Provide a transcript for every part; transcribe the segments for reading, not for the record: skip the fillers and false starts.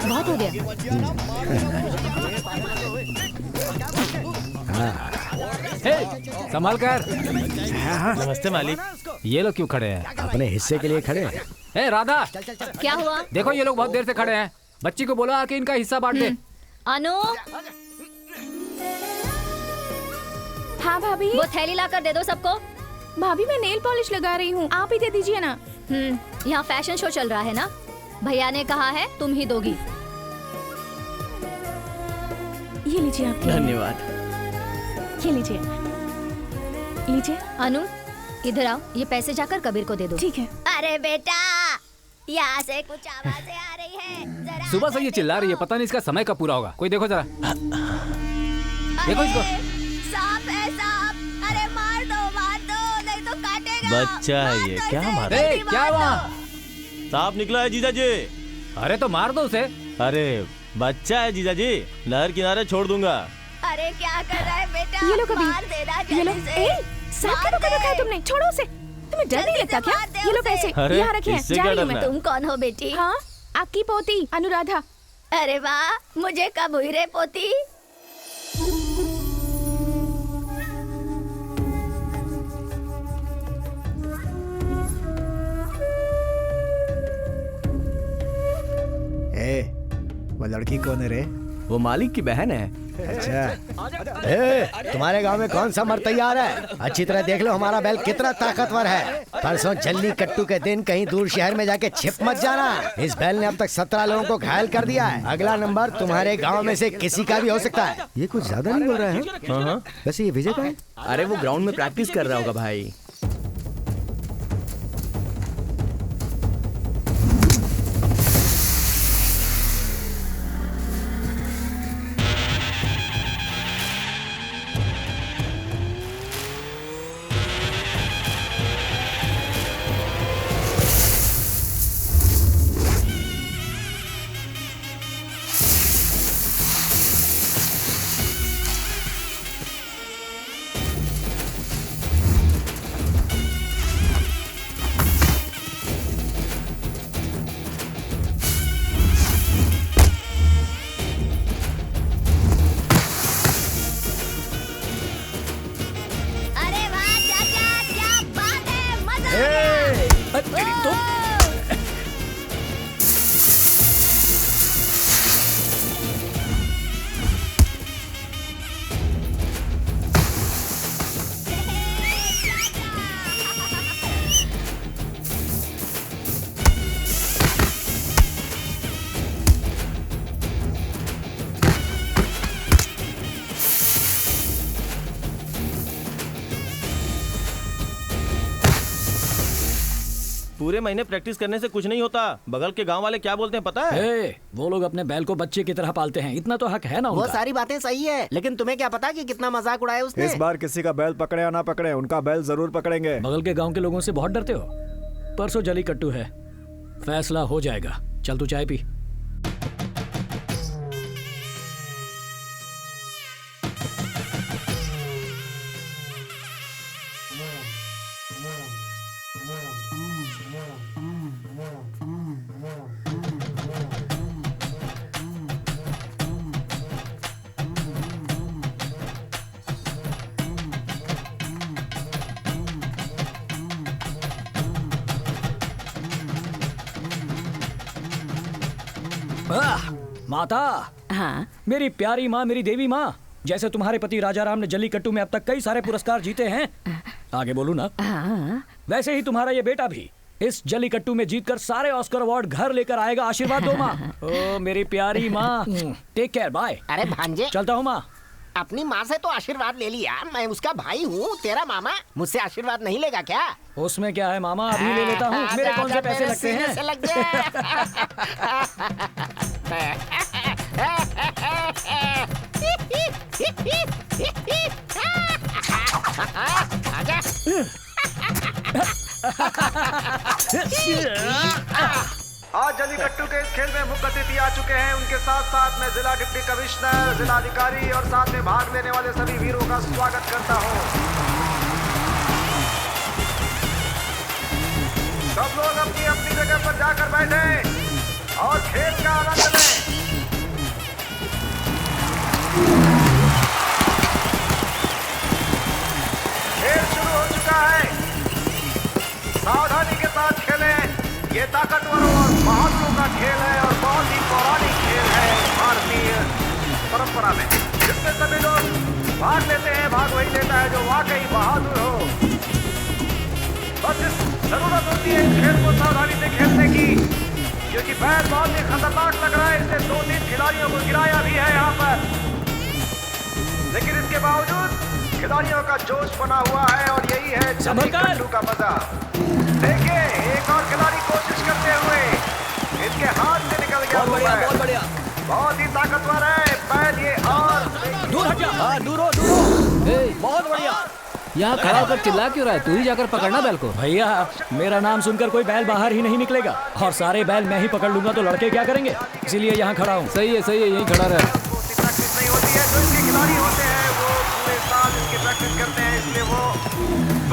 बहुत हो गया। संभाल कर। नमस्ते मालिक। ये लोग क्यों खड़े हैं? अपने हिस्से के लिए खड़े हैं। ए राधा, क्या हुआ? देखो ये लोग बहुत देर से खड़े हैं। बच्ची को बोलो आके इनका हिस्सा बांट दे। अनु, हाँ भाभी। वो थैली ला कर दे दो सबको। भाभी मैं नेल पॉलिश लगा रही हूँ, आप ही दे दीजिए ना। यहाँ फैशन शो चल रहा है ना, भैया ने कहा है तुम ही दोगी। ये लीजिए आपके। धन्यवाद। ये लीजिए। लीजिए। अनु इधर आओ, ये पैसे जाकर कबीर को दे दो। ठीक है। अरे बेटा, यहाँ से कुछ आवाजें आ रही है, जरा सुबह से ये चिल्ला रही है, पता नहीं इसका समय कब पूरा होगा। कोई देखो जरा, देखो इसको। सांप है सांप, अरे मार दो नहीं तो काटेगा। बच्चा है ये, क्या मारा? ए, क्या हुआ? सांप निकला है जीजा जी। अरे तो मार दो उसे। अरे बच्चा है जीजा जी, नहर किनारे छोड़ दूंगा। अरे क्या कर रहा है बेटा? ये लो कबीर। मार देना ये लो। जल्दी से। सांप का धोखा रखा है तुमने, छोड़ो उसे। तुम्हें डर नहीं लगता क्या? ये लो पैसे, अरे, यहाँ रखे हैं। इससे जा क्या रही हूँ डरना? मैं। तुम कौन हो बेटी? हाँ, आपकी पोती अनुराधा। अरे वाह, मुझे कब हुई रे पोती? वो लड़की कौन है रे? वो मालिक की बहन है। अच्छा। तुम्हारे गांव में कौन सा मर्द तैयार है? अच्छी तरह देख लो हमारा बैल कितना ताकतवर है। परसों जल्ली कट्टू के दिन कहीं दूर शहर में जाके छिप मत जाना। इस बैल ने अब तक 17 लोगों को घायल कर दिया है। अगला नंबर तुम्हारे गांव में से किसी का भी हो सकता है। ये कुछ ज्यादा नहीं बोल रहा है? हाँ। वैसे ये विजय का है? अरे वो ग्राउंड में प्रैक्टिस कर रहा होगा भाई। पूरे महीने प्रैक्टिस करने से कुछ नहीं होता। बगल के गांव वाले क्या बोलते हैं पता है? वो लोग अपने बैल को बच्चे की तरह पालते हैं, इतना तो हक है ना उनका। वो सारी बातें सही है, लेकिन तुम्हें क्या पता कि कितना मजाक उड़ाया उसने? इस बार किसी का बैल पकड़े या ना पकड़े, उनका बैल जरूर पकड़ेंगे। बगल के गांव के लोगों से बहुत डरते हो? परसों जली कट्टू है, फैसला हो जाएगा। चल तू चाय पी। माता। हाँ। मेरी प्यारी माँ, मेरी देवी माँ, जैसे तुम्हारे पति राजा राम ने जल्लीकट्टू में अब तक कई सारे पुरस्कार जीते हैं, आगे बोलू ना, वैसे ही तुम्हारा ये बेटा भी इस जल्लीकट्टू में जीतकर सारे ऑस्कर अवार्ड घर लेकर आएगा। आशीर्वाद दो माँ। ओ मेरी प्यारी माँ, टेक केयर, बाय। अरे भांजे, चलता हूँ माँ। अपनी माँ से तो आशीर्वाद ले लिया, मैं उसका भाई हूँ, तेरा मामा। मुझसे आशीर्वाद नहीं लेगा क्या? उसमें क्या है मामा, अभी ले लेता हूँ। मेरे कौन से पैसे लगते हैं? से लग जाए। आजा। आज जल्लीकट्टू के इस खेल में मुख्य अतिथि आ चुके हैं। उनके साथ साथ मैं जिला डिप्टी कमिश्नर, जिला अधिकारी और साथ में भाग लेने वाले सभी वीरों का स्वागत करता हूं। सब लोग अपनी अपनी जगह पर जाकर बैठे और खेल का आनंद लें। खेल शुरू हो चुका है, सावधानी के साथ खेलें। ये ताकतवरों और बहादुरों का खेल है और बहुत ही पौराणिक खेल है भारतीय परंपरा में, जिसमें सभी लोग भाग लेते हैं। भाग वही लेता है जो वाकई बहादुर हो। बस जरूरत होती है इस खेल को सावधानी से खेलने की, क्योंकि बैल बहुत ही खतरनाक लग रहा है। इसने 2-3 खिलाड़ियों को गिराया भी है यहाँ पर, लेकिन इसके बावजूद खिलाड़ियों का जोश बना हुआ है और यही है जल्ली कट्टू का मजा। देखिए एक और खिलाड़ी कोशिश करते हुए इसके हाथ से निकल गया। बहुत बढ़िया, बहुत ही ताकतवर है बैल ये। और दूर हट जा। हाँ, दूर हो, दूर हो। बहुत बढ़िया। यहाँ खड़ा होकर चिल्ला क्यों रहा है? तू ही जाकर पकड़ना बैल को। भैया मेरा नाम सुनकर कोई बैल बाहर ही नहीं निकलेगा और सारे बैल मैं ही पकड़ लूंगा तो लड़के क्या करेंगे, इसीलिए यहाँ खड़ा हूँ। सही है यहीं खड़ा रहे। प्रैक्टिस नहीं होती है, जो इनके खिलाड़ी होते हैं वो पूरे साल इसकी प्रैक्टिस करते हैं, इसलिए वो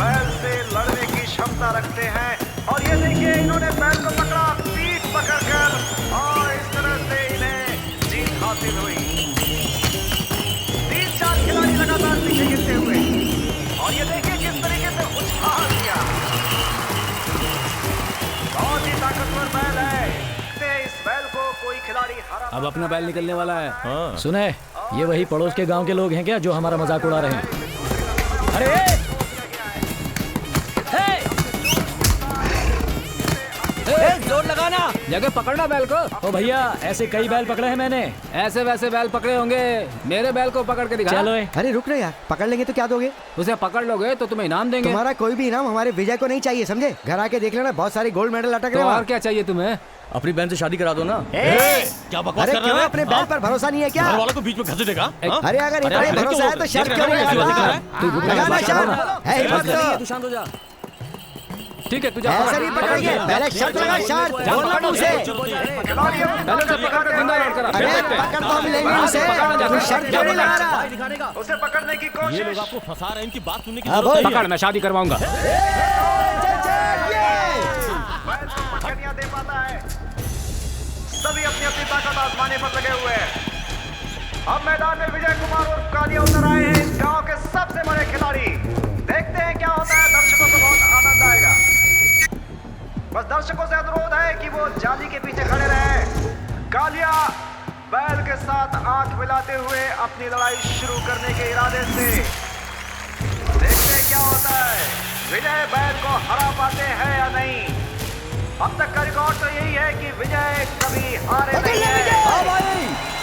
बैल से लड़ने की क्षमता रखते हैं। और ये देखिए इन्होंने बैल को पकड़ा, पीठ पकड़कर, और इस तरह से इन्हें जीत हासिल हुई। 3-4 खिलाड़ी लगातार पीछे गिरते हुए, और ये देखिए किस तरीके से उछाल दिया। बहुत ही ताकतवर बैल है। इस बैल को कोई खिलाड़ी हरा। अब अपना बैल निकलने वाला है। हाँ। सुने, ये वही पड़ोस के गांव के लोग हैं क्या जो हमारा मजाक उड़ा रहे हैं? अरे जोर लगाना, जगह पकड़ना बैल को। ओ भैया ऐसे कई बैल पकड़े हैं मैंने। ऐसे वैसे बैल पकड़े होंगे, मेरे बैल को पकड़ के दिखा। चलो अरे रुक ना यार, पकड़ लेंगे तो क्या दोगे? उसे पकड़ लोगे तो तुम्हें इनाम देंगे। तुम्हारा कोई भी इनाम हमारे विजय को नहीं चाहिए, समझे? घर आके देख लेना, बहुत सारे गोल्ड मेडल अटक रहे तो हैं। और क्या चाहिए तुम्हें? अपनी बहन से शादी करा दो ना। क्या बकवास कर रहे हो? अपने बैल पर भरोसा नहीं है क्या? घर वालों को बीच में घसीट देगा। अरे अगर इतना ही भरोसा है तो शर्त क्यों नहीं लगाता? लगाना शर्त है, हिम्मत तो। तू शांत हो जा। ठीक है तू जा। ऐसे नहीं पकड़ेंगे, पहले शर्त लगा, शर्त बोलना मुझसे। बैलों से पकड़ के जिंदा लौट कर आ। अरे पकड़ तो हम लेंगे उसे, तू शर्त क्यों नहीं लगा रहा? उसे पकड़ने की कोशिश। ये लोग आपको फंसा रहे हैं, इनकी बात सुनने की हाँ, जरूरत नहीं पकड़, मैं शादी करवाऊंगा। बैल को पटकनियां दे पाता है। सभी अपनी अपनी ताकत आजमाने पर लगे हुए हैं। अब मैदान में विजय कुमार और कालिया उतर आए हैं, इस गांव के सबसे बड़े खिलाड़ी। देखते हैं क्या होता है, दर्शकों को बहुत आनंद आएगा। बस दर्शकों से अनुरोध है कि वो जाली के पीछे खड़े रहे। कालिया बैल के साथ आंख मिलाते हुए अपनी लड़ाई शुरू करने के इरादे से। देखते हैं क्या होता है, विजय बैल को हरा पाते हैं या नहीं। अब तक का रिकॉर्ड तो यही है कि विजय कभी हारे नहीं है।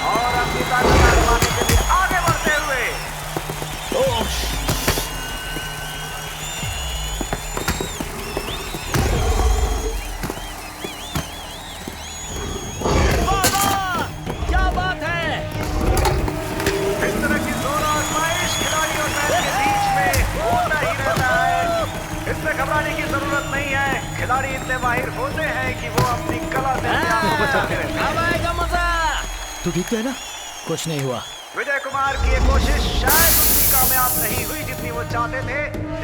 और अपनी ताकत आजमाने के लिए आगे बढ़ते हुए क्या बात है? इस तरह की जोर आजमाइश खिलाड़ी और बैल के बीच में होता ही रहता है। इसमें घबराने की जरूरत नहीं है। खिलाड़ी इतने माहिर होते हैं कि वो अपनी कला से जान बचाते रहते हैं। अब आएगा मजा। तू ठीक तो है ना? कुछ नहीं हुआ। विजय कुमार की ये कोशिश शायद उतनी कामयाब नहीं हुई जितनी वो चाहते थे।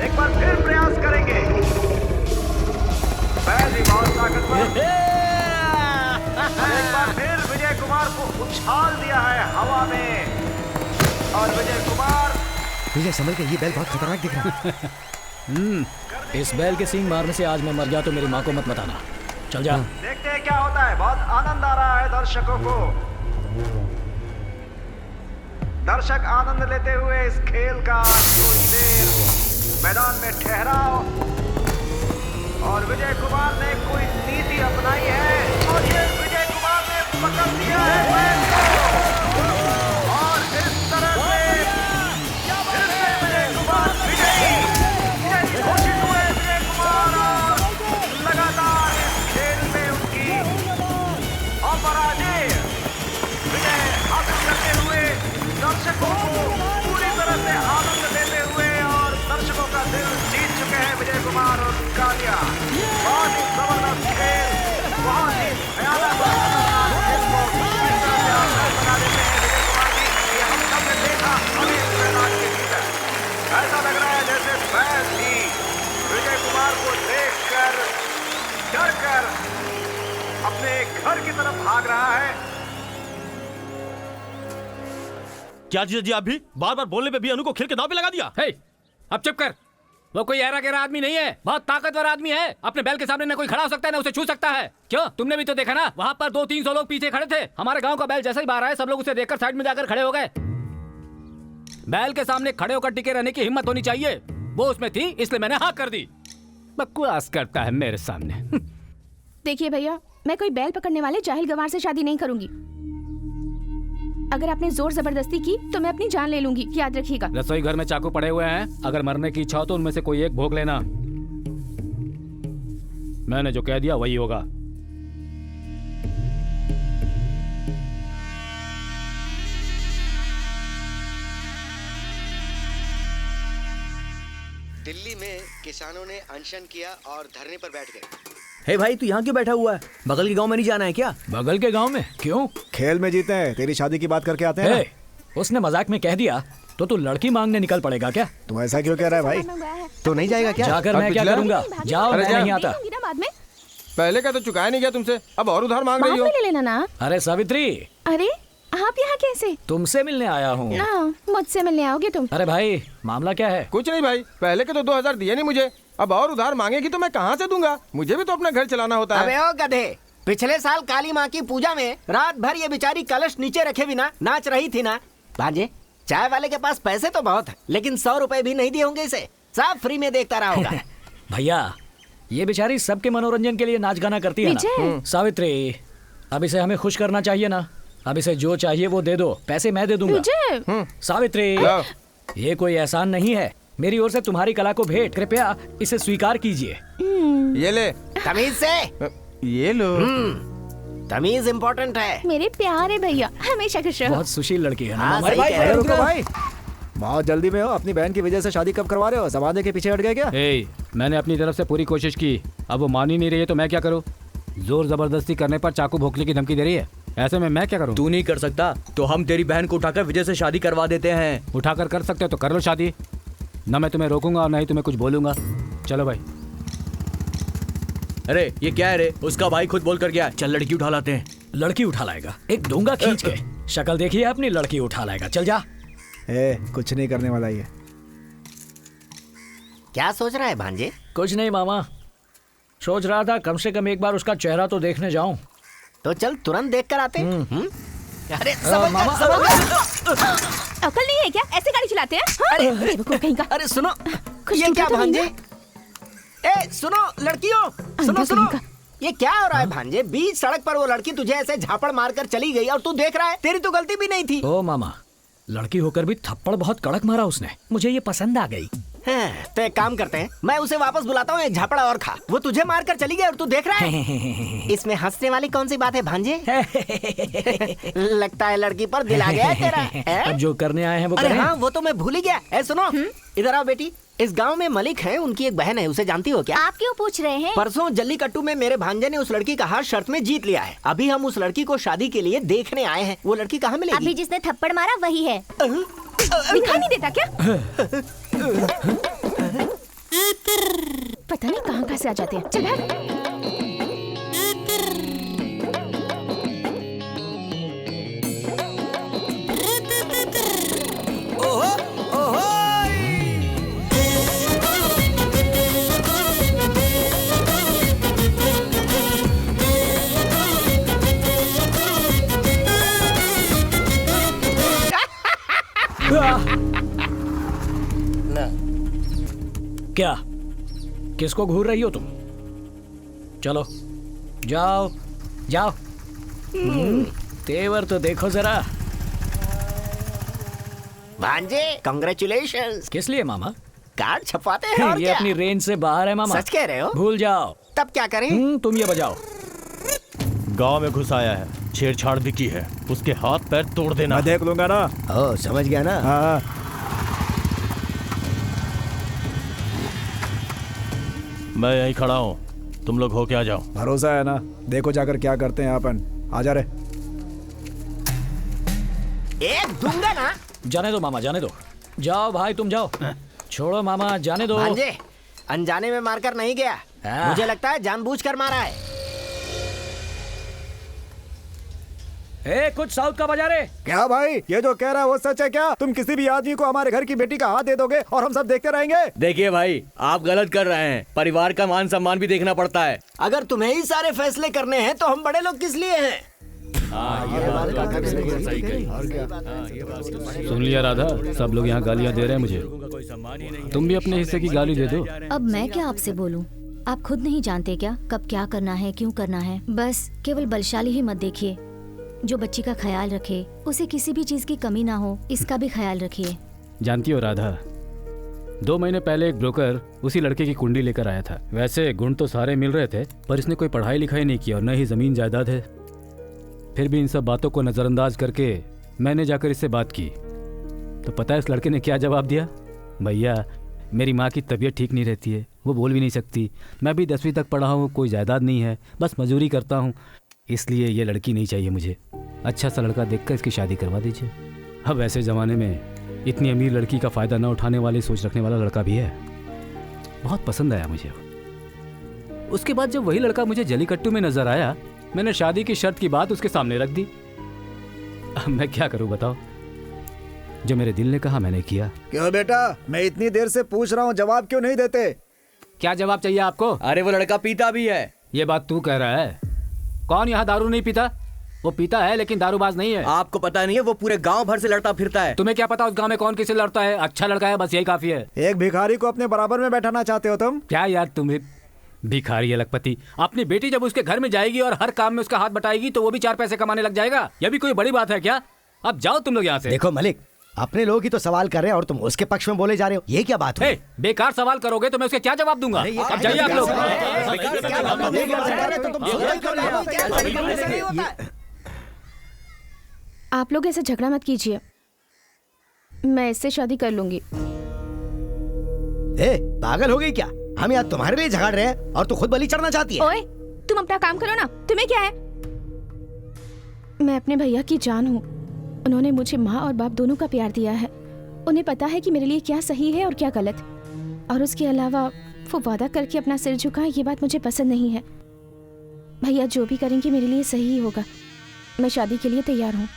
एक बार फिर प्रयास करेंगे। बैल भी बहुत ताकतवर। एक बार फिर विजय कुमार को उछाल दिया है हवा में, और विजय कुमार। विजय संभल के, ये बैल बहुत खतरनाक दिख रहा है। इस बैल के सींग मारने से आज मैं मर गया तो मेरी माँ को मत बताना। चल जा। देखते हैं क्या होता है। बहुत आनंद आ रहा है दर्शकों को। दर्शक आनंद लेते हुए इस खेल का कुछ देर मैदान में ठहराव। और विजय कुमार ने कोई नीति अपनाई है, और ये विजय कुमार ने पकड़ लिया है बैल को। और इस तरह से फिर से विजय कुमार विजयी घोषित हुए। विजय कुमार और लगातार इस खेल में उनकी अपराजय विजय हासिल करते हुए दर्शकों को पूरी तरह से आनंद देते हुए और दर्शकों का दिल जीत चुके हैं विजय कुमार और कालिया। बहुत ही जबरदस्त खेल, बहुत ही भयानक और खतरनाक इसको इस तरह से आकर्षक बना देते हैं विजय कुमार जी कि हम सबने देखा हमें इस मैदान के भीतर। ऐसा लग रहा है जैसे बैल भी विजय कुमार को देखकर क्या जीजा जी, आप भी बार बार बोलने पे भी अनु को खेल के दांव पे लगा दिया। हे, अब चुप कर। वो कोई ऐरा गहरा आदमी नहीं है, बहुत ताकतवर आदमी है। अपने बैल के सामने ना कोई खड़ा हो सकता है ना उसे छू सकता है। क्यों, तुमने भी तो देखा ना, वहाँ पर 200-300 लोग पीछे खड़े थे। हमारे गांव का बैल जैसे ही बाहर आया, सब लोग उसे देखकर साइड में जाकर खड़े हो गए। बैल के सामने खड़े होकर टिके रहने की हिम्मत होनी चाहिए। वो उसमें थी, इसलिए मैंने हाँ कर दी। बकवास करता है मेरे सामने। देखिए भैया, मैं कोई बैल पकड़ने वाले जाहिल गंवार से शादी नहीं करूंगी। अगर आपने जोर जबरदस्ती की तो मैं अपनी जान ले लूंगी, याद रखिएगा। रसोई घर में चाकू पड़े हुए हैं, अगर मरने की इच्छा हो तो उनमें से कोई एक भोग लेना। मैंने जो कह दिया वही होगा। दिल्ली में किसानों ने अनशन किया और धरने पर बैठ गए। हे भाई, तू यहाँ क्यों बैठा हुआ है? बगल के गांव में नहीं जाना है क्या? बगल के गांव में क्यों? खेल में जीते हैं, तेरी शादी की बात करके आते हैं। हे, उसने मजाक में कह दिया तो तू लड़की मांगने निकल पड़ेगा क्या? तू ऐसा क्यों कह रहा है भाई? तो नहीं जाएगा क्या? जाकर मैं क्या करूंगा? जाओ, मैं नहीं आता। बाद में पहले का तो चुकाया नहीं गया तुमसे, अब और उधार मांग बाद में ले लेना ना। अरे सावित्री, अरे आप यहाँ कैसे? तुमसे मिलने आया हूँ। ना, मुझसे मिलने आओगे तुम? अरे भाई, मामला क्या है? कुछ नहीं भाई, पहले के तो 2000 दिए नहीं मुझे, अब और उधार मांगेगी तो मैं कहाँ से दूंगा? मुझे भी तो अपना घर चलाना होता है। अबे ओ गधे, पिछले साल काली माँ की पूजा में रात भर ये बेचारी कलश नीचे रखे बिना नाच रही थी ना। भांजे, चाय वाले के पास पैसे तो बहुत है, लेकिन 100 रुपए भी नहीं दिए होंगे इसे, सब फ्री में देखता रहा होगा। भैया, ये बेचारी सबके मनोरंजन के लिए नाच गाना करती है ना। सावित्री, अब इसे हमें खुश करना चाहिए ना। अब इसे जो चाहिए वो दे दो, पैसे मैं दे दूंगा। सावित्री, ये कोई एहसान नहीं है, मेरी ओर से तुम्हारी कला को भेंट। कृपया इसे स्वीकार कीजिए। ये ले। तमीज से ये लो। तमीज इम्पोर्टेंट है। मेरे प्यारे भैया, हमेशा खुश रहो। बहुत सुशील लड़की है ना। हाँ, सही भाई, कह रहे हो। रुको भाई, बहुत जल्दी में हो। अपनी बहन की वजह से शादी कब करवा रहे हो? जमाने के पीछे हट गए क्या? मैंने अपनी तरफ से पूरी कोशिश की, अब वो मान ही नहीं रही है तो मैं क्या करूँ? जोर जबरदस्ती करने पर चाकू भोंकने की धमकी दे रही है, ऐसे में मैं क्या करूँ? तू नहीं कर सकता तो हम तेरी बहन को उठाकर विजय से शादी करवा देते हैं। उठाकर कर सकते हो तो कर लो शादी, न मैं तुम्हें रोकूंगा और न ही तुम्हें कुछ बोलूंगा। चलो भाई। अरे ये क्या है रे? उसका भाई खुद बोल कर गया, चल लड़की उठा लाते हैं। लड़की उठा लाएगा? एक दूंगा खींच के। शक्ल देखिए अपनी, लड़की उठा लाएगा। चल जा। कुछ नहीं करने वाला ये। क्या सोच रहा है भांजे? कुछ नहीं मामा, सोच रहा था कम से कम एक बार उसका चेहरा तो देखने जाऊं। तो चल तुरंत देख कर आते हैं। अरे मामा, अकल नहीं है क्या? ऐसे गाड़ी चलाते हैं? हाँ? अरे, बेवकूफ कहीं का। अरे सुनो, कुछ ये टूटा क्या तो नहीं भांजे? ए सुनो लड़कियों, सुनो अंधा सुनो, कहीं का। ये क्या हो रहा है भांजे? बीच सड़क पर वो लड़की तुझे ऐसे झापड़ मारकर चली गई और तू देख रहा है? तेरी तो गलती भी नहीं थी। ओ मामा, लड़की होकर भी थप्पड़ बहुत कड़क मारा उसने, मुझे ये पसंद आ गई। तो एक काम करते हैं, मैं उसे वापस बुलाता हूँ, एक झापड़ा और खा। वो तुझे मारकर चली गई और तू देख रहा है? इसमें हंसने वाली कौन सी बात है भांजे? लगता है लड़की पर दिल आ गया है तेरा। अब जो करने आए हैं वो अरे करें। हाँ, वो तो मैं भूल ही गया। ए सुनो, इधर आओ बेटी। इस गांव में मलिक है, उनकी एक बहन है, उसे जानती हो क्या? आप क्यों पूछ रहे हैं? परसों जल्लीकट्टू में मेरे भांजे ने उस लड़की का हाथ शर्त में जीत लिया है। अभी हम उस लड़की को शादी के लिए देखने आए हैं। वो लड़की कहाँ मिलेगी? अभी जिसने थप्पड़ मारा वही है। दिखाई नहीं देता क्या? पता नहीं कहाँ से आ जाते हैं। चल भाग। क्या, किसको घूर रही हो तुम? चलो जाओ जाओ। तेवर तो देखो जरा। भांजे कांग्रेचुलेशंस। किस लिए मामा? कार्ड छपवाते हैं और ये क्या? अपनी रेंज से बाहर है मामा। सच कह रहे हो? भूल जाओ। तब क्या करें? तुम ये बजाओ। गांव में घुस आया है, छेड़छाड़ भी की है, उसके हाथ पैर तोड़ देना। मैं देख लूंगा ना। ओ समझ गया ना। हाँ, मैं यहीं खड़ा हूँ, तुम लोग हो के आ जाओ। भरोसा है ना? देखो जाकर क्या करते हैं अपन। आ जा रे। एक दूंगा ना। जाने दो मामा, जाने दो। जाओ भाई तुम जाओ। छोड़ो मामा, जाने दो। भांजे, अनजाने में मारकर नहीं गया, मुझे लगता है जानबूझकर मारा है। ए, कुछ साउथ का बजा रे। क्या भाई, ये जो कह रहा है वो सच है क्या? तुम किसी भी आदमी को हमारे घर की बेटी का हाथ दे दोगे और हम सब देखते रहेंगे? देखिए भाई, आप गलत कर रहे हैं। परिवार का मान सम्मान भी देखना पड़ता है। अगर तुम्हें ही सारे फैसले करने हैं तो हम बड़े लोग किस लिए हैं? सुन लिया राधा, सब लोग यहाँ गालियाँ दे रहे हैं मुझे। तुम भी अपने हिस्से की गाली दे दो। अब मैं क्या आपसे बोलूं? आप खुद नहीं जानते क्या कब क्या करना है, क्यों करना है? बस केवल बलशाली ही मत देखिए, जो बच्ची का ख्याल रखे, उसे किसी भी चीज की कमी ना हो, इसका भी ख्याल रखिए। जानती हो राधा, 2 महीने पहले एक ब्रोकर उसी लड़के की कुंडली लेकर आया था। वैसे गुण तो सारे मिल रहे थे, पर इसने कोई पढ़ाई लिखाई नहीं की और न ही जमीन जायदाद है। फिर भी इन सब बातों को नजरअंदाज करके मैंने जाकर इससे बात की, तो पता है इस लड़के ने क्या जवाब दिया? भैया, मेरी माँ की तबीयत ठीक नहीं रहती है, वो बोल भी नहीं सकती। मैं भी 10वीं तक पढ़ा हूँ, कोई जायदाद नहीं है, बस मजदूरी करता हूँ, इसलिए ये लड़की नहीं चाहिए मुझे। अच्छा सा लड़का देखकर इसकी शादी करवा दीजिए। अब ऐसे ज़माने में इतनी अमीर लड़की का फ़ायदा न उठाने वाली सोच रखने वाला लड़का भी है। बहुत पसंद आया मुझे। उसके बाद जब वही लड़का मुझे जलीकट्टू में नजर आया, मैंने शादी की शर्त की बात उसके सामने रख दी। अब मैं क्या करूं बताओ? जो मेरे दिल ने कहा मैंने किया। क्यों बेटा, मैं इतनी देर से पूछ रहा हूँ, जवाब क्यों नहीं देते? क्या जवाब चाहिए आपको? अरे वो लड़का पीता भी है। ये बात तू कह रहा है? कौन यहाँ दारू नहीं पीता? वो पीता है लेकिन दारूबाज नहीं है। आपको पता नहीं है, वो पूरे गांव भर से लड़ता फिरता है। तुम्हें क्या पता उस गांव में कौन किससे लड़ता है? अच्छा लड़का है, बस यही काफी है। एक भिखारी को अपने बराबर में बैठाना चाहते हो तुम? क्या यार, तुम्हें भिखारी है लखपति। अपनी बेटी जब उसके घर में जाएगी और हर काम में उसका हाथ बटाएगी तो वो भी 4 पैसे कमाने लग जाएगा। यह भी कोई बड़ी बात है क्या? अब जाओ तुम लोग यहाँ से। देखो मलिक, अपने लोग ही तो सवाल कर रहे हैं और तुम उसके पक्ष में बोले जा रहे हो, ये क्या बात हुई? बेकार सवाल करोगे तो मैं उसके क्या जवाब दूंगा? अब जाइए आप लोग। आप लोग ऐसे झगड़ा मत कीजिए, मैं इससे शादी कर लूंगी। ए, पागल हो गई क्या? हम यहाँ तुम्हारे लिए झगड़ रहे हैं और तू खुद बलि चढ़ना चाहती है। ओए, तुम अपना काम करो ना, तुम्हें क्या है? मैं अपने भैया की जान हूँ। उन्होंने मुझे माँ और बाप दोनों का प्यार दिया है। उन्हें पता है कि मेरे लिए क्या सही है और क्या गलत। और उसके अलावा वो वादा करके अपना सिर झुकाए, ये बात मुझे पसंद नहीं है। भैया जो भी करेंगे मेरे लिए सही ही होगा। मैं शादी के लिए तैयार हूँ।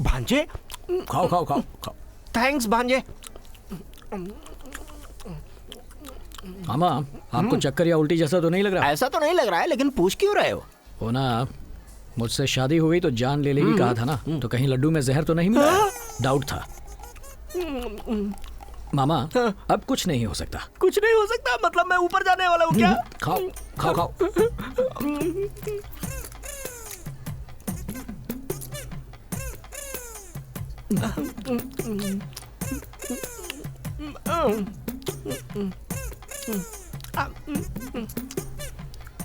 भांजे, खाओ खाओ खाओ खाओ। थैंक्स भांजे। मामा, आपको चक्कर या उल्टी जैसा तो नहीं लग रहा? ऐसा तो नहीं लग रहा है, लेकिन पूछ क्यों रहे हो ना? मुझसे शादी हो गई तो जान ले लेगी कहा था ना, तो कहीं लड्डू में जहर तो नहीं मिला? डाउट था मामा। अब कुछ नहीं हो सकता। कुछ नहीं हो सकता मतलब मैं ऊपर जाने वाला हूँ क्या? खाओ खाओ खाओ।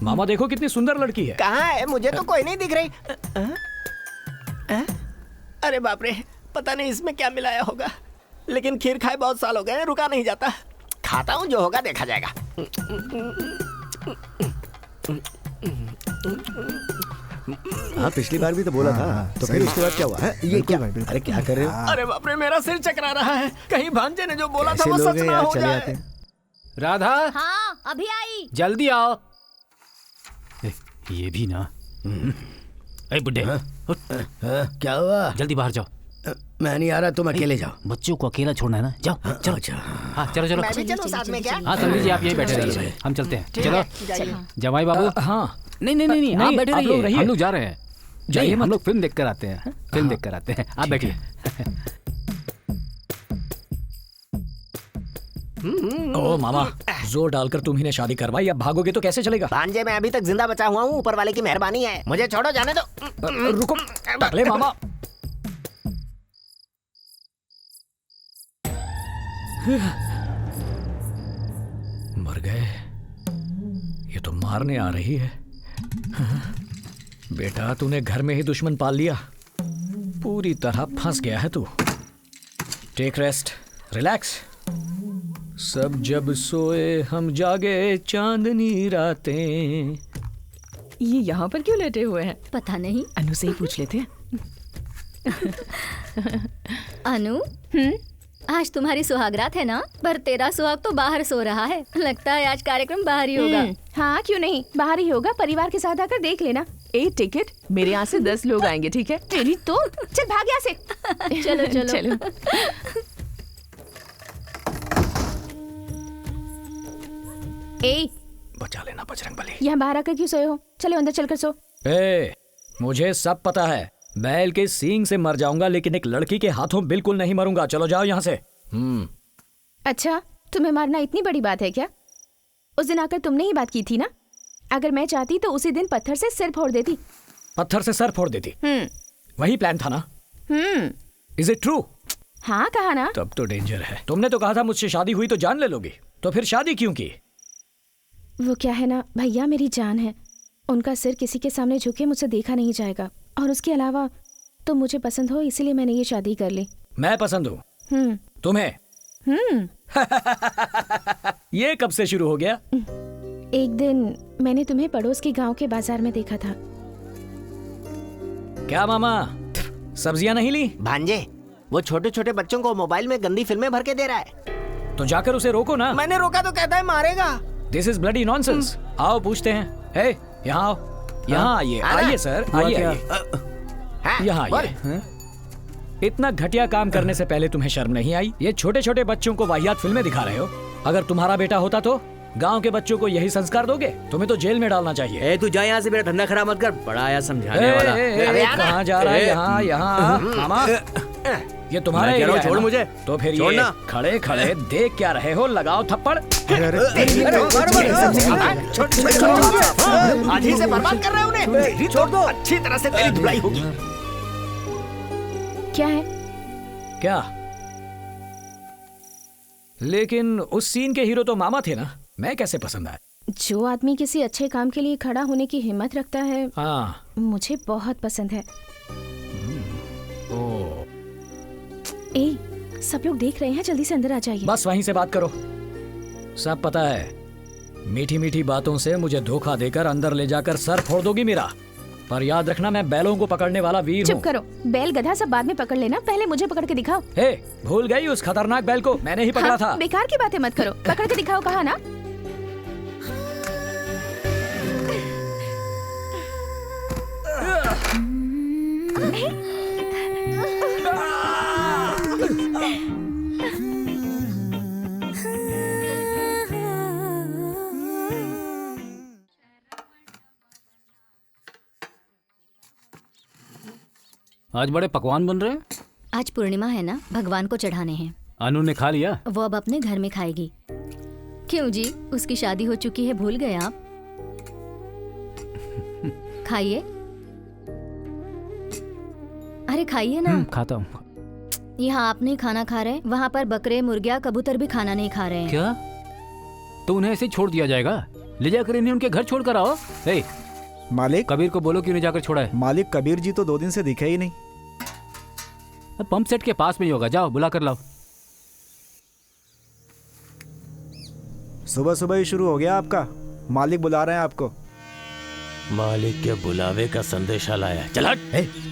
मामा देखो कितनी सुंदर लड़की है। कहाँ है? मुझे तो कोई नहीं दिख रही। अरे बाप रे, पता नहीं इसमें क्या मिलाया होगा, लेकिन खीर खाए बहुत साल हो गए, रुका नहीं जाता। खाता हूँ, जो होगा देखा जाएगा। हाँ, पिछली बार भी तो बोला था। तो फिर उसके बाद क्या हुआ? ये क्या? अरे क्या कर रहे हो? अरे बाप रे, मेरा सिर चकरा रहा है। कहीं भांजे ने जो बोला था वो सच ना हो जाए। राधा, हाँ अभी आई। जल्दी आओ। ये भी ना। ए बुड्ढे, क्या हुआ? जल्दी बाहर जाओ। मैं नहीं आ रहा, तुम अकेले जाओ। बच्चों को अकेला छोड़ना है ना? जाओ चलो। हाँ चलो चलो। मैं भी चलूं साथ में क्या? हाँ समझ लीजिए, आप यहीं बैठे रहिए, हम चलते हैं। चलो जमाई बाबू। हाँ नहीं, आप बैठे रहिए, हम लोग जा रहे हैं। जाइए, हम लोग फिल्म देखकर आते हैं। फिल्म देखकर आते हैं, आप बैठिए। ओ मामा, जोर डालकर तुम्ही ने शादी करवाई, अब भागोगे तो कैसे चलेगा? भांजे, मैं अभी तक जिंदा बचा हुआ हूँ, ऊपर वाले की मेहरबानी है। मुझे छोड़ो, जाने दो। रुको टकले मामा। मर गए? ये तो मारने आ रही है। बेटा तूने घर में ही दुश्मन पाल लिया, पूरी तरह फंस गया है तू। Take rest, relax. सब जब सोए हम जागे चांदनी रातें। ये यहाँ पर क्यों लेटे हुए हैं? पता नहीं, अनु से ही पूछ लेते हैं। अनु, आज तुम्हारी सुहागरात है ना? पर तेरा सुहाग तो बाहर सो रहा है। लगता है आज कार्यक्रम बाहर ही होगा। हाँ क्यों नहीं, बाहर ही होगा। परिवार के साथ आकर देख लेना। 8 टिकट, मेरे यहाँ से 10 लोग आएंगे, ठीक है? तेरी तो चल भाग यहाँ से। चलो चलो चलो। ए, बचा लेना बजरंगबली। यहाँ बाहर आकर क्यों सोए हो? चलो अंदर चलकर सो। मुझे सब पता है। बैल के सींग से मर जाऊंगा, लेकिन एक लड़की के हाथों बिल्कुल नहीं मरूंगा। चलो जाओ यहाँ से। अच्छा, तुम्हें मारना इतनी बड़ी बात है क्या? उस दिन आकर तुमने ही बात की थी ना? अगर मैं चाहती तो उसी दिन पत्थर से सिर फोड़ देती। पत्थर से सर फोड़ देती? वही प्लान था ना? Is it true? हाँ कहा ना। तब तो डेंजर है। तुमने तो कहा था मुझसे शादी हुई तो जान ले लोगी, तो फिर शादी क्यों की? वो क्या है ना भैया, मेरी जान है। उनका सिर किसी के सामने झुके मुझसे देखा नहीं जाएगा। और उसके अलावा तुम मुझे पसंद हो, इसीलिए मैंने ये शादी कर ली। मैं पसंद हूँ तुम्हें? ये कब से शुरू हो गया? एक दिन मैंने तुम्हें पड़ोस के गांव के बाजार में देखा था। क्या मामा, सब्जियां नहीं ली? भांजे, वो छोटे छोटे बच्चों को मोबाइल में गंदी फिल्में भर के दे रहा है। तो जाकर उसे रोको ना। मैंने रोका तो कहता है मारेगा। This is bloody nonsense. आओ पूछते हैं। हे, यहाँ आओ। यहाँ आइए। आइए सर, आइए आइए। यहाँ आइए। इतना घटिया काम करने से पहले तुम्हें शर्म नहीं आई? ये छोटे छोटे बच्चों को वाहियात फिल्में दिखा रहे हो। अगर तुम्हारा बेटा होता तो गांव के बच्चों को यही संस्कार दोगे? तुम्हें तो जेल में डालना चाहिए। तू जा यहाँ से, मेरा धंधा खराब मत कर। बड़ा आया समझाने वाला। कहाँ जा रहा है? यहाँ यहाँ मामा, ये तुम्हारा एरिया है। छोड़ मुझे। तो फिर ये खड़े खड़े देख क्या रहे हो? लगाओ थप्पड़। आज ही से बर्बाद कर रहे हो उन्हें। छोड़ दो, अच्छी तरह से तेरी धुलाई होगी। क्या है? क्या? लेकिन उस सीन के हीरो तो मामा थे ना, मैं कैसे पसंद आया? जो आदमी किसी अच्छे काम के लिए खड़ा होने की हिम्मत रखता है, हाँ, मुझे बहुत पसंद है। सब लोग देख रहे हैं, जल्दी से अंदर आ जाइए। बस वहीं से बात करो। सब पता है, मीठी मीठी बातों से मुझे धोखा देकर अंदर ले जाकर सर फोड़ दोगी मेरा। पर याद रखना, मैं बैलों को पकड़ने वाला वीर हूँ। चुप करो, बैल गधा सब बाद में पकड़ लेना, पहले मुझे पकड़ के दिखाओ। हे, भूल गई उस खतरनाक बैल को? मैंने ही पकड़ा था। बेकार की बातें मत करो, पकड़ के दिखाओ, कहा ना। आज बड़े पकवान बन रहे हैं। आज पूर्णिमा है ना, भगवान को चढ़ाने हैं। अनु ने खा लिया? वो अब अपने घर में खाएगी। क्यों जी, उसकी शादी हो चुकी है, भूल गए आप? खाइए, अरे खाइए ना। खाता हूँ। यहाँ आप नहीं खाना खा रहे, वहाँ पर बकरे, मुर्गियाँ, कबूतर भी खाना नहीं खा रहे हैं। क्या? तो उन्हें ऐसे छोड़ दिया जाएगा? ले जाकर इन्हें उनके घर छोड़ कर आओ। मालिक, कबीर को बोलो क्यों नहीं जाकर छोड़ा है। मालिक, कबीर जी तो 2 दिन से दिखे ही नहीं। पंप सेट के पास में ही होगा, जाओ बुला कर लाओ। सुबह सुबह ही शुरू हो गया आपका। मालिक बुला रहे हैं आपको। मालिक के बुलावे का संदेशा लाया। चल हट।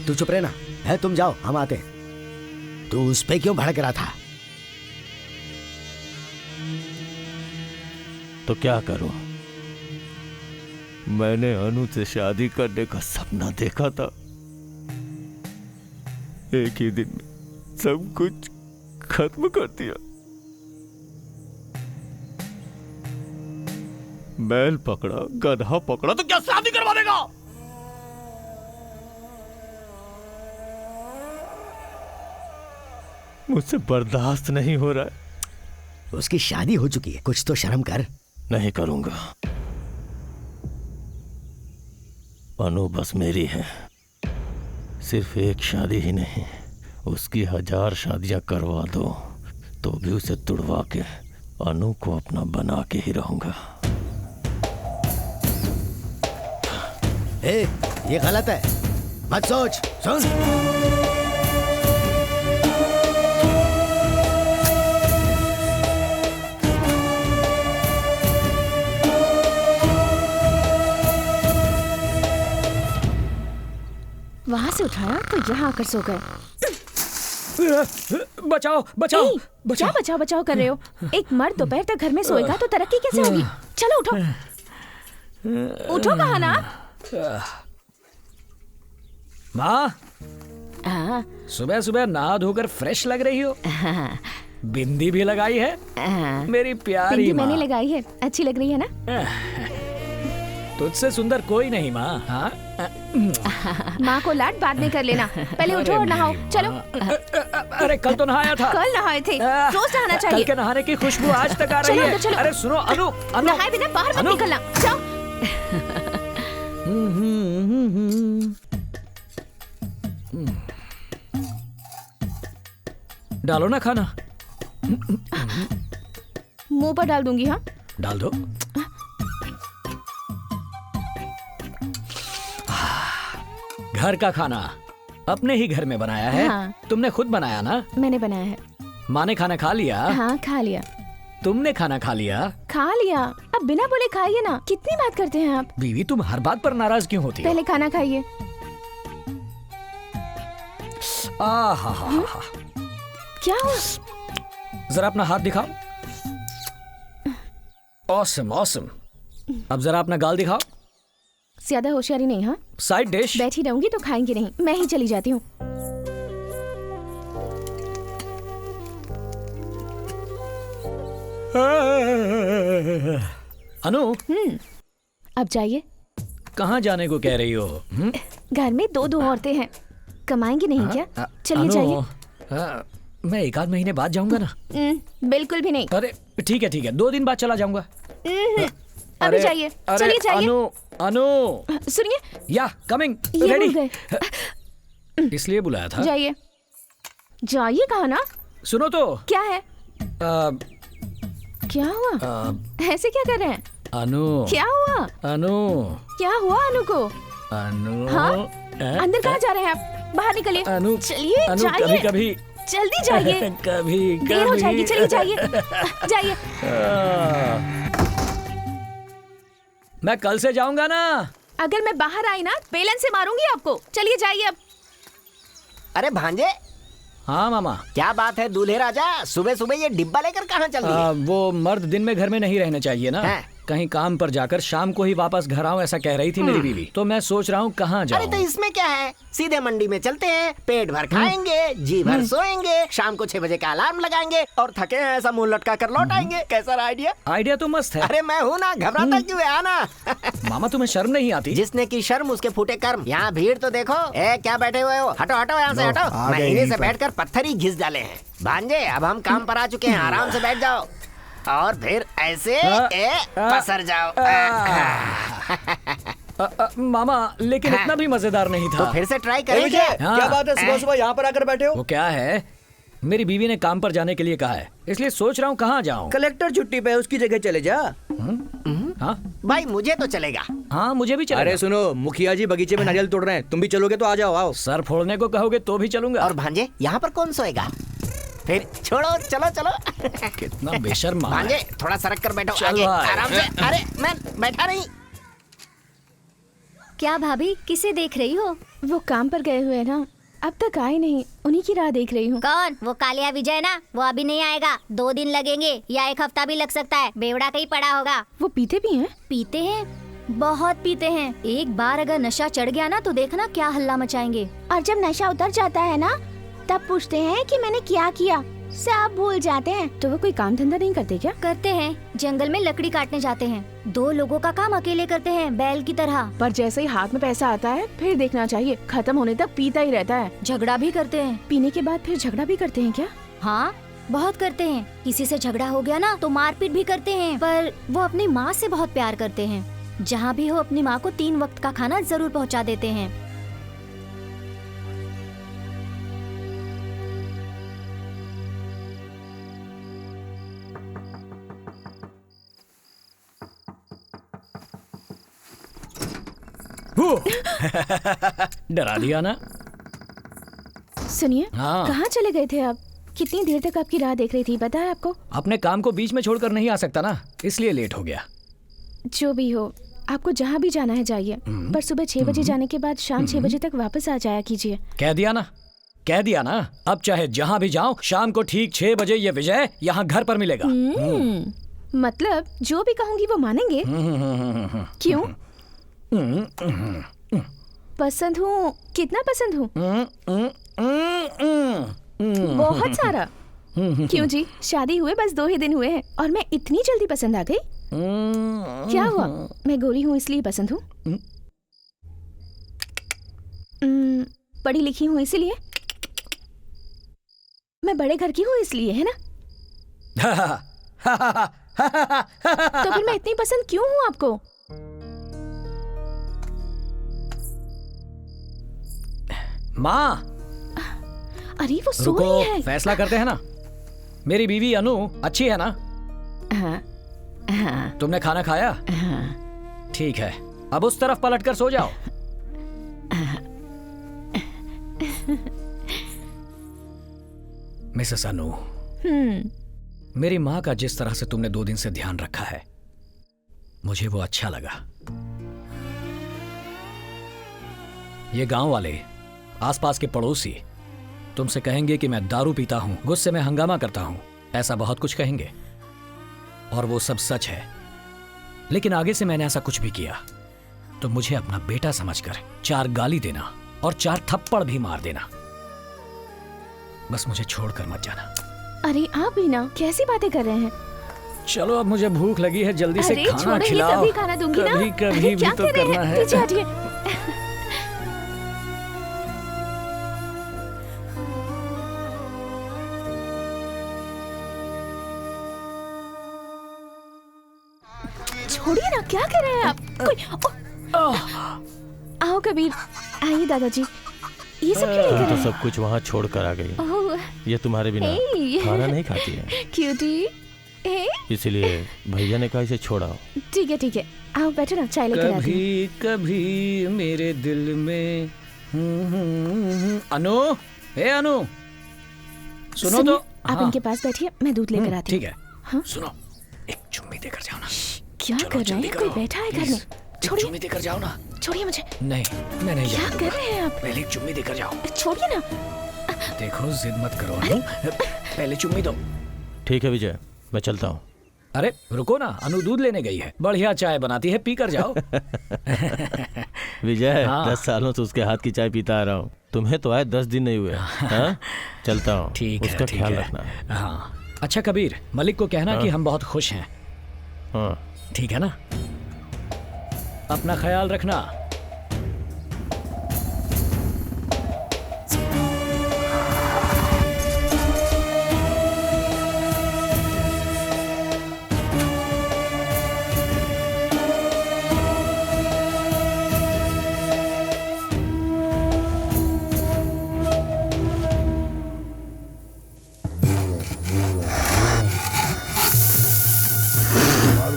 तू चुप रहना है, तुम जाओ, हम आते। तू उस पे क्यों भड़क रहा था? तो क्या करूं? मैंने अनु से शादी करने का सपना देखा था। एक ही दिन में सब कुछ खत्म कर दिया। बैल पकड़ा, गधा पकड़ा, तो क्या शादी करवा देगा? मुझसे बर्दाश्त नहीं हो रहा है। उसकी शादी हो चुकी है, कुछ तो शर्म कर। नहीं करूंगा। अनु बस मेरी है। सिर्फ एक शादी ही नहीं, उसकी 1000 शादियां करवा दो तो भी उसे तुड़वा के अनु को अपना बना के ही रहूंगा। ए, ये गलत है, मत सोच, सुन। वहाँ से उठाया तो यहाँ आकर सो गए। बचाओ बचाओ क्या बचाओ। बचाओ बचाओ कर रहे हो? एक मर्द दोपहर तक घर में सोएगा तो तरक्की कैसे होगी? चलो उठो, उठो कहा ना। माँ, हाँ, सुबह सुबह नहा धोकर फ्रेश लग रही हो। हाँ, बिंदी भी लगाई है हाँ। मेरी प्यारी बिंदी माँ। मैंने लगाई है, अच्छी लग रही है ना? तुझसे सुंदर कोई नहीं माँ। हाँ माँ को लाड बाद में कर लेना, पहले उठो और नहाओ। चलो। अरे कल तो नहाया था। कल नहाए थे, रोज नहाना चाहिए। कल के नहाने की खुशबू आज तक आ रही चलो, है। चलो। अरे सुनो अनु, अनु नहाए बिना बाहर मत निकलना, जाओ। डालो ना खाना। मुंह पर डाल दूंगी। हाँ, डाल दो। घर का खाना अपने ही घर में बनाया है। हाँ। तुमने खुद बनाया ना? मैंने बनाया है। माँ ने खाना खा लिया? हाँ, खा लिया। तुमने खाना खा लिया? खा लिया। अब बिना बोले खाइए ना, कितनी बात करते हैं आप। बीवी, तुम हर बात पर नाराज क्यों होती हो? पहले खाना खाइए। आहा, क्या हुआ? जरा अपना हाथ दिखाओ। Awesome awesome. अब जरा अपना गाल दिखाओ। ज्यादा होशियारी नहीं। हाँ, साइड डिश। बैठी रहूंगी तो खाएंगे नहीं, मैं ही चली जाती हूँ। अनु, अब जाइए। कहाँ जाने को कह रही हो? घर में दो औरतें हैं, कमाएंगी नहीं क्या? चलिए जाइए। मैं एक आध महीने बाद जाऊंगा ना। बिल्कुल भी नहीं। अरे ठीक है ठीक है, 2 दिन बाद चला जाऊंगा। अभी जाइए, चलिए जाइए। अनु, अनु सुनिए, या कमिंग ये रेडी। भूल गए। इसलिए बुलाया था। जाइए, जाइए कहा ना। सुनो तो। क्या है? क्या हुआ? ऐसे क्या कर रहे हैं? अनु, क्या हुआ? अनु, क्या हुआ अनु को? अनु। हाँ? अंदर कहाँ जा रहे हैं आप? बाहर निकलिए। अनु, चलिए, अनु, जाइए। कभी कभी जल्दी जाइए। कभी देर हो जाएगी, चलिए जाइए। जाइए। मैं कल से जाऊंगा ना। अगर मैं बाहर आई ना, बेलन से मारूंगी आपको। चलिए जाइए अब। अरे भांजे। हाँ मामा। क्या बात है दूल्हे राजा, सुबह सुबह ये डिब्बा लेकर कहाँ चल रही है? वो मर्द दिन में घर में नहीं रहने चाहिए ना। कहीं काम पर जाकर शाम को ही वापस घर आऊं, ऐसा कह रही थी मेरी बीवी। तो मैं सोच रहा हूँ कहाँ जाऊँ। अरे तो इसमें क्या है, सीधे मंडी में चलते हैं, पेट भर खाएंगे, जी भर सोएंगे, शाम को 6 बजे का अलार्म लगाएंगे और थके हैं ऐसा मुंह लटका कर लौट आएंगे। कैसा आइडिया? आइडिया तो मस्त है। अरे मैं हूँ ना, घबराता क्यों है, आना। मामा तुम्हें शर्म नहीं आती? जिसने की शर्म उसके फूटे कर्म। यहाँ भीड़ तो देखो। ए क्या बैठे हुए हो, हटो हटो यहाँ से हटो। महीने से बैठकर पत्थर ही घिस डाले हैं। भांजे अब हम काम पर आ चुके हैं, आराम से बैठ जाओ और फिर ऐसे पसर जाओ। मामा लेकिन इतना भी मजेदार नहीं था। तो फिर से ट्राई करेंगे। क्या बात है, सुबह सुबह यहाँ पर आकर बैठे हो? वो क्या है, मेरी बीवी ने काम पर जाने के लिए कहा है, इसलिए सोच रहा हूँ कहाँ जाऊँ। कलेक्टर छुट्टी पे, उसकी जगह चले जा। हाँ भाई मुझे तो चलेगा। हाँ मुझे भी चलेगा। अरे सुनो, मुखिया जी बगीचे में नारियल तोड़ रहे हैं, तुम भी चलोगे तो आ जाओ। आओ। सर फोड़ने को कहोगे तो भी चलूंगा। और भांजे यहाँ पर कौन सोएगा? फिर छोड़ो, चलो चलो। कितना बेशर्म है। भांजे थोड़ा सरक कर बैठो चल आगे, भाई। आराम से। अरे मैं बैठा नहीं। क्या भाभी, किसे देख रही हो? वो काम पर गए हुए हैं ना, अब तक आए नहीं, उन्हीं की राह देख रही हूँ। कौन? वो कालिया विजय ना? वो अभी नहीं आएगा, 2 दिन लगेंगे या 1 हफ्ता भी लग सकता है। बेवड़ा कहीं पड़ा होगा। वो पीते भी हैं? पीते हैं, बहुत पीते हैं। एक बार अगर नशा चढ़ गया ना तो देखना क्या हल्ला मचाएंगे। और जब नशा उतर जाता है ना, तब पूछते हैं कि मैंने क्या किया, सब भूल जाते हैं। तो वो कोई काम धंधा नहीं करते क्या? करते हैं, जंगल में लकड़ी काटने जाते हैं। 2 लोगों का काम अकेले करते हैं, बैल की तरह। पर जैसे ही हाथ में पैसा आता है फिर देखना चाहिए, खत्म होने तक पीता ही रहता है। झगड़ा भी करते हैं। पीने के बाद फिर झगड़ा भी करते हैं क्या? हाँ बहुत करते हैं। किसी से झगड़ा हो गया ना तो मारपीट भी करते हैं। पर वो अपनी माँ से बहुत प्यार करते हैं। जहाँ भी हो अपनी माँ को 3 वक्त का खाना जरूर पहुँचा देते हैं। डरा दिया ना। सुनिए, हाँ। कहाँ चले गए थे आप? कितनी देर तक आपकी राह देख रही थी, पता है आपको? अपने काम को बीच में छोड़कर नहीं आ सकता ना, इसलिए लेट हो गया। जो भी हो, आपको जहाँ भी जाना है जाइए, पर सुबह 6 बजे जाने के बाद शाम 6 बजे तक वापस आ जाया कीजिए। कह दिया ना, कह दिया ना। अब चाहे जहाँ भी जाओ, शाम को ठीक 6 बजे ये विजय यहाँ घर पर मिलेगा। मतलब जो भी कहूँगी वो मानेंगे? क्यों? पसंद हूँ? कितना पसंद हूँ? बहुत सारा। क्यों जी, शादी हुए बस 2 ही दिन हुए हैं और मैं इतनी जल्दी पसंद आ गई? क्या हुआ, मैं गोरी हूँ इसलिए पसंद हूँ? पढ़ी लिखी हूँ इसलिए? मैं बड़े घर की हूँ इसलिए, है ना? तो फिर मैं इतनी पसंद क्यों हूँ आपको? माँ, अरे वो सो रुको, रही है। फैसला करते हैं ना। मेरी बीवी अनु अच्छी है ना? हाँ, हाँ, तुमने खाना खाया? हाँ। ठीक है, अब उस तरफ पलट कर सो जाओ। मिसेस अनु, मेरी माँ का जिस तरह से तुमने 2 दिन से ध्यान रखा है, मुझे वो अच्छा लगा। ये गांव वाले, आसपास के पड़ोसी तुमसे कहेंगे कि मैं दारू पीता हूं, गुस्से में हंगामा करता हूं, ऐसा बहुत कुछ कहेंगे और वो सब सच है। लेकिन आगे से मैंने ऐसा कुछ भी किया तो मुझे अपना बेटा समझकर 4 गाली देना और 4 थप्पड़ भी मार देना। बस मुझे छोड़कर मत जाना। अरे आप भी ना, कैसी बातें कर रहे हैं? चलो, अब मुझे भूख लगी है, जल्दी से अरे खाना छोड़ो, ये खिलाओ। तभी खाना दूंगी ना। कभी अरे कभी भी क्या तो कर रहे करना हैं? है। पीछे हटिए। छोड़िए ना, क्या कर रहे हैं आप? आओ कबीर, आइए दादाजी। ये सब क्यों नहीं कर तो रहे सब कुछ वहाँ छोड़ कर आ गई। ओह, ये तुम्हारे बिना हे। खाना नहीं खाती है, क्यूटी। इसलिए भैया ने कहा इसे छोड़ाओ। ठीक है ठीक है, आओ बैठो ना, चाय लेकर आती हूँ। कभी कभी मेरे दिल में अनु, हे अनु, सुनो तो। आप इनके पास बैठिए, मैं दूध लेकर आती हूँ। ठीक है। हाँ? सुनो, एक चुम्मी देकर जाओ ना। क्या कर रहे हैं? कोई बैठा है घर में? छोड़िए, चुम्मी देकर जाओ ना। छोड़िए मुझे। नहीं, मैं नहीं क्या जाऊंगा। कर रहे हैं आप? पहले एक चुम्मी देकर जाओ। छोड़िए ना। देखो, जिद मत करो अनु, पहले चुम्मी दो। ठीक है विजय, मैं चलता हूँ। अरे रुको ना, अनु दूध लेने गई है, बढ़िया चाय बनाती है, पी कर जाओ। विजय, हाँ। 10 सालों से उसके हाथ की चाय पीता आ रहा हूँ। तुम्हें तो आए 10 दिन नहीं हुए। हाँ? चलता हूँ। ठीक है, उसका ठीक ख्याल है। रखना। हाँ, अच्छा कबीर, मलिक को कहना कि हम बहुत खुश हैं। हाँ, ठीक है ना? अपना ख्याल रखना।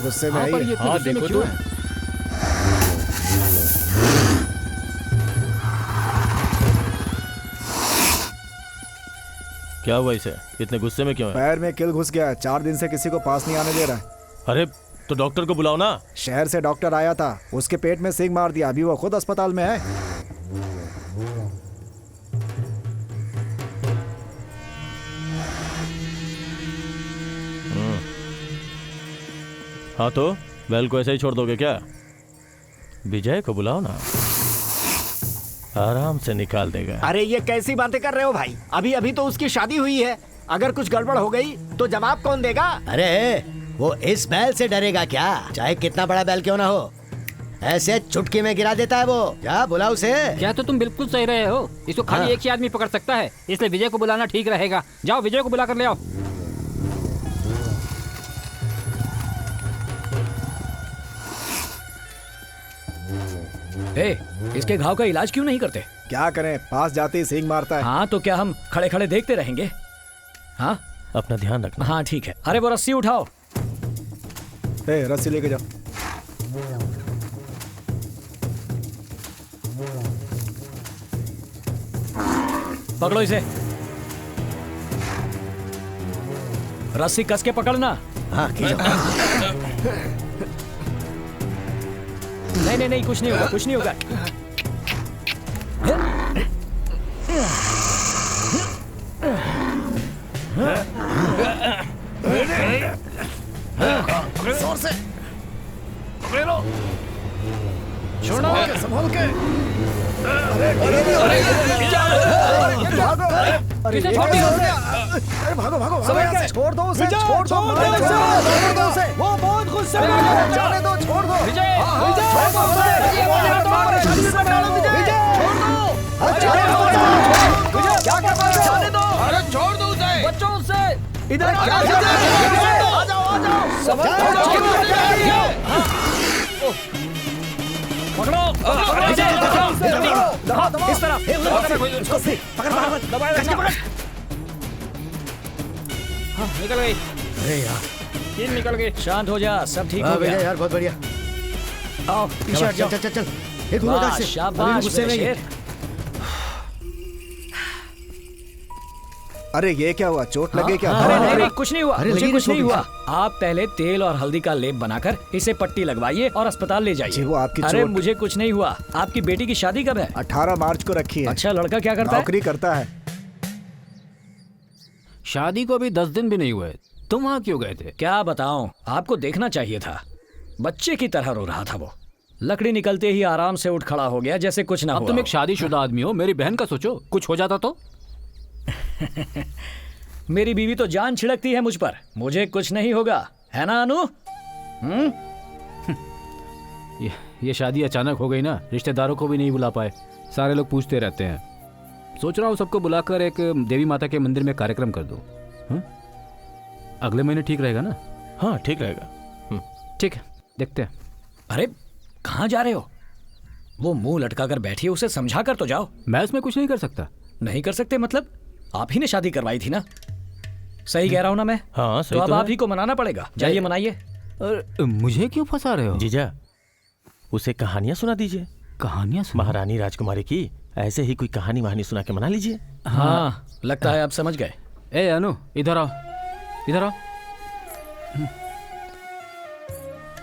गुस्से में हाँ, पर आई ये है। इतने गुस्से में क्यों है? क्या हुआ इसे? इतने गुस्से में क्यों है? पैर में किल घुस गया है, 4 दिन से किसी को पास नहीं आने दे रहा है। अरे तो डॉक्टर को बुलाओ ना। शहर से डॉक्टर आया था, उसके पेट में सिंग मार दिया, अभी वो खुद अस्पताल में है। हाँ तो बैल को ऐसे ही छोड़ दोगे क्या? विजय को बुलाओ ना, आराम से निकाल देगा। अरे ये कैसी बातें कर रहे हो भाई? अभी अभी तो उसकी शादी हुई है, अगर कुछ गड़बड़ हो गई तो जवाब कौन देगा? अरे वो इस बैल से डरेगा क्या? चाहे कितना बड़ा बैल क्यों ना हो, ऐसे चुटकी में गिरा देता है वो। क्या बुला उसे? क्या तो तुम बिल्कुल सही रहे हो, इसको खाली हाँ। एक ही आदमी पकड़ सकता है, इसलिए विजय को बुलाना ठीक रहेगा। जाओ विजय को बुला कर ले आओ। ए, इसके घाव का इलाज क्यों नहीं करते? क्या करें, पास जाते ही सिंग मारता है। हाँ तो क्या हम खड़े खड़े देखते रहेंगे? हाँ, अपना ध्यान रखना। हाँ ठीक है। अरे वो रस्सी उठाओ। ए, रस्सी लेके जाओ। पकड़ो इसे। रस्सी कस के पकड़ना। हाँ नहीं नहीं, कुछ नहीं होगा, कुछ नहीं होगा। जोर से पकड़े लो, छोड़ो, संभाल के। अरे भागो भागो, छोड़ दो उसे, छोड़ दो उसे, वो बहुत गुस्से में है, जाने दो, छोड़ दो विजय, छोड़ दो उसे, क्या कर रहे हो, जाने दो, अरे छोड़ दो उसे, बच्चों से इधर आ जाओ, पकड़ो, इस तरफ, निकल गई। अरे यार, तीन निकल गई। शांत हो जा, सब ठीक हो गया यार, बहुत बढ़िया। आओ पीछे हट जाओ। चल ये दूर रख से, शाबाश गुस्से में शेर। अरे ये क्या हुआ, चोट लगे क्या? अरे नहीं, कुछ नहीं हुआ, अरे मुझे लगी कुछ नहीं चोट हुआ। आप पहले तेल और हल्दी का लेप बनाकर इसे पट्टी लगवाइए और अस्पताल ले जाइए। जी, वो आपकी अरे चोट- मुझे कुछ नहीं हुआ। आपकी बेटी की शादी कब है? 18 मार्च को रखी है। अच्छा, लड़का क्या करता है? नौकरी करता है। शादी को अभी 10 दिन भी नहीं हुए, तुम वहाँ क्यों गए थे? क्या बताऊं, आपको देखना चाहिए था। बच्चे की तरह रो रहा था वो। लकड़ी निकलते ही आराम से उठ खड़ा हो गया जैसे कुछ ना हुआ। अब तुम एक शादीशुदा आदमी हो, मेरी बहन का सोचो, कुछ हो जाता तो। मेरी बीवी तो जान छिड़कती है मुझ पर, मुझे कुछ नहीं होगा, है ना अनु? ये शादी अचानक हो गई ना, रिश्तेदारों को भी नहीं बुला पाए, सारे लोग पूछते रहते हैं। सोच रहा हूँ सबको बुलाकर एक देवी माता के मंदिर में कार्यक्रम कर दूं। अगले महीने ठीक रहेगा ना? हाँ ठीक रहेगा। ठीक है, देखते हैं। अरे कहाँ जा रहे हो? वो मुंह लटका कर बैठी है, उसे समझा कर तो जाओ। मैं उसमें कुछ नहीं कर सकता। नहीं कर सकते मतलब? आप ही ने शादी करवाई थी ना? सही कह रहा हूँ ना मैं? हाँ सही तो अब तो आप ही को मनाना पड़ेगा। जाइए मनाइए। मुझे क्यों फंसा रहे हो? जीजा, उसे कहानियां सुना दीजिए। कहानियां? महारानी राजकुमारी की ऐसे ही कोई कहानी वहानी सुना के मना लीजिए। हाँ लगता है आप समझ गए। ए अनु, इधर आओ, इधर आओ।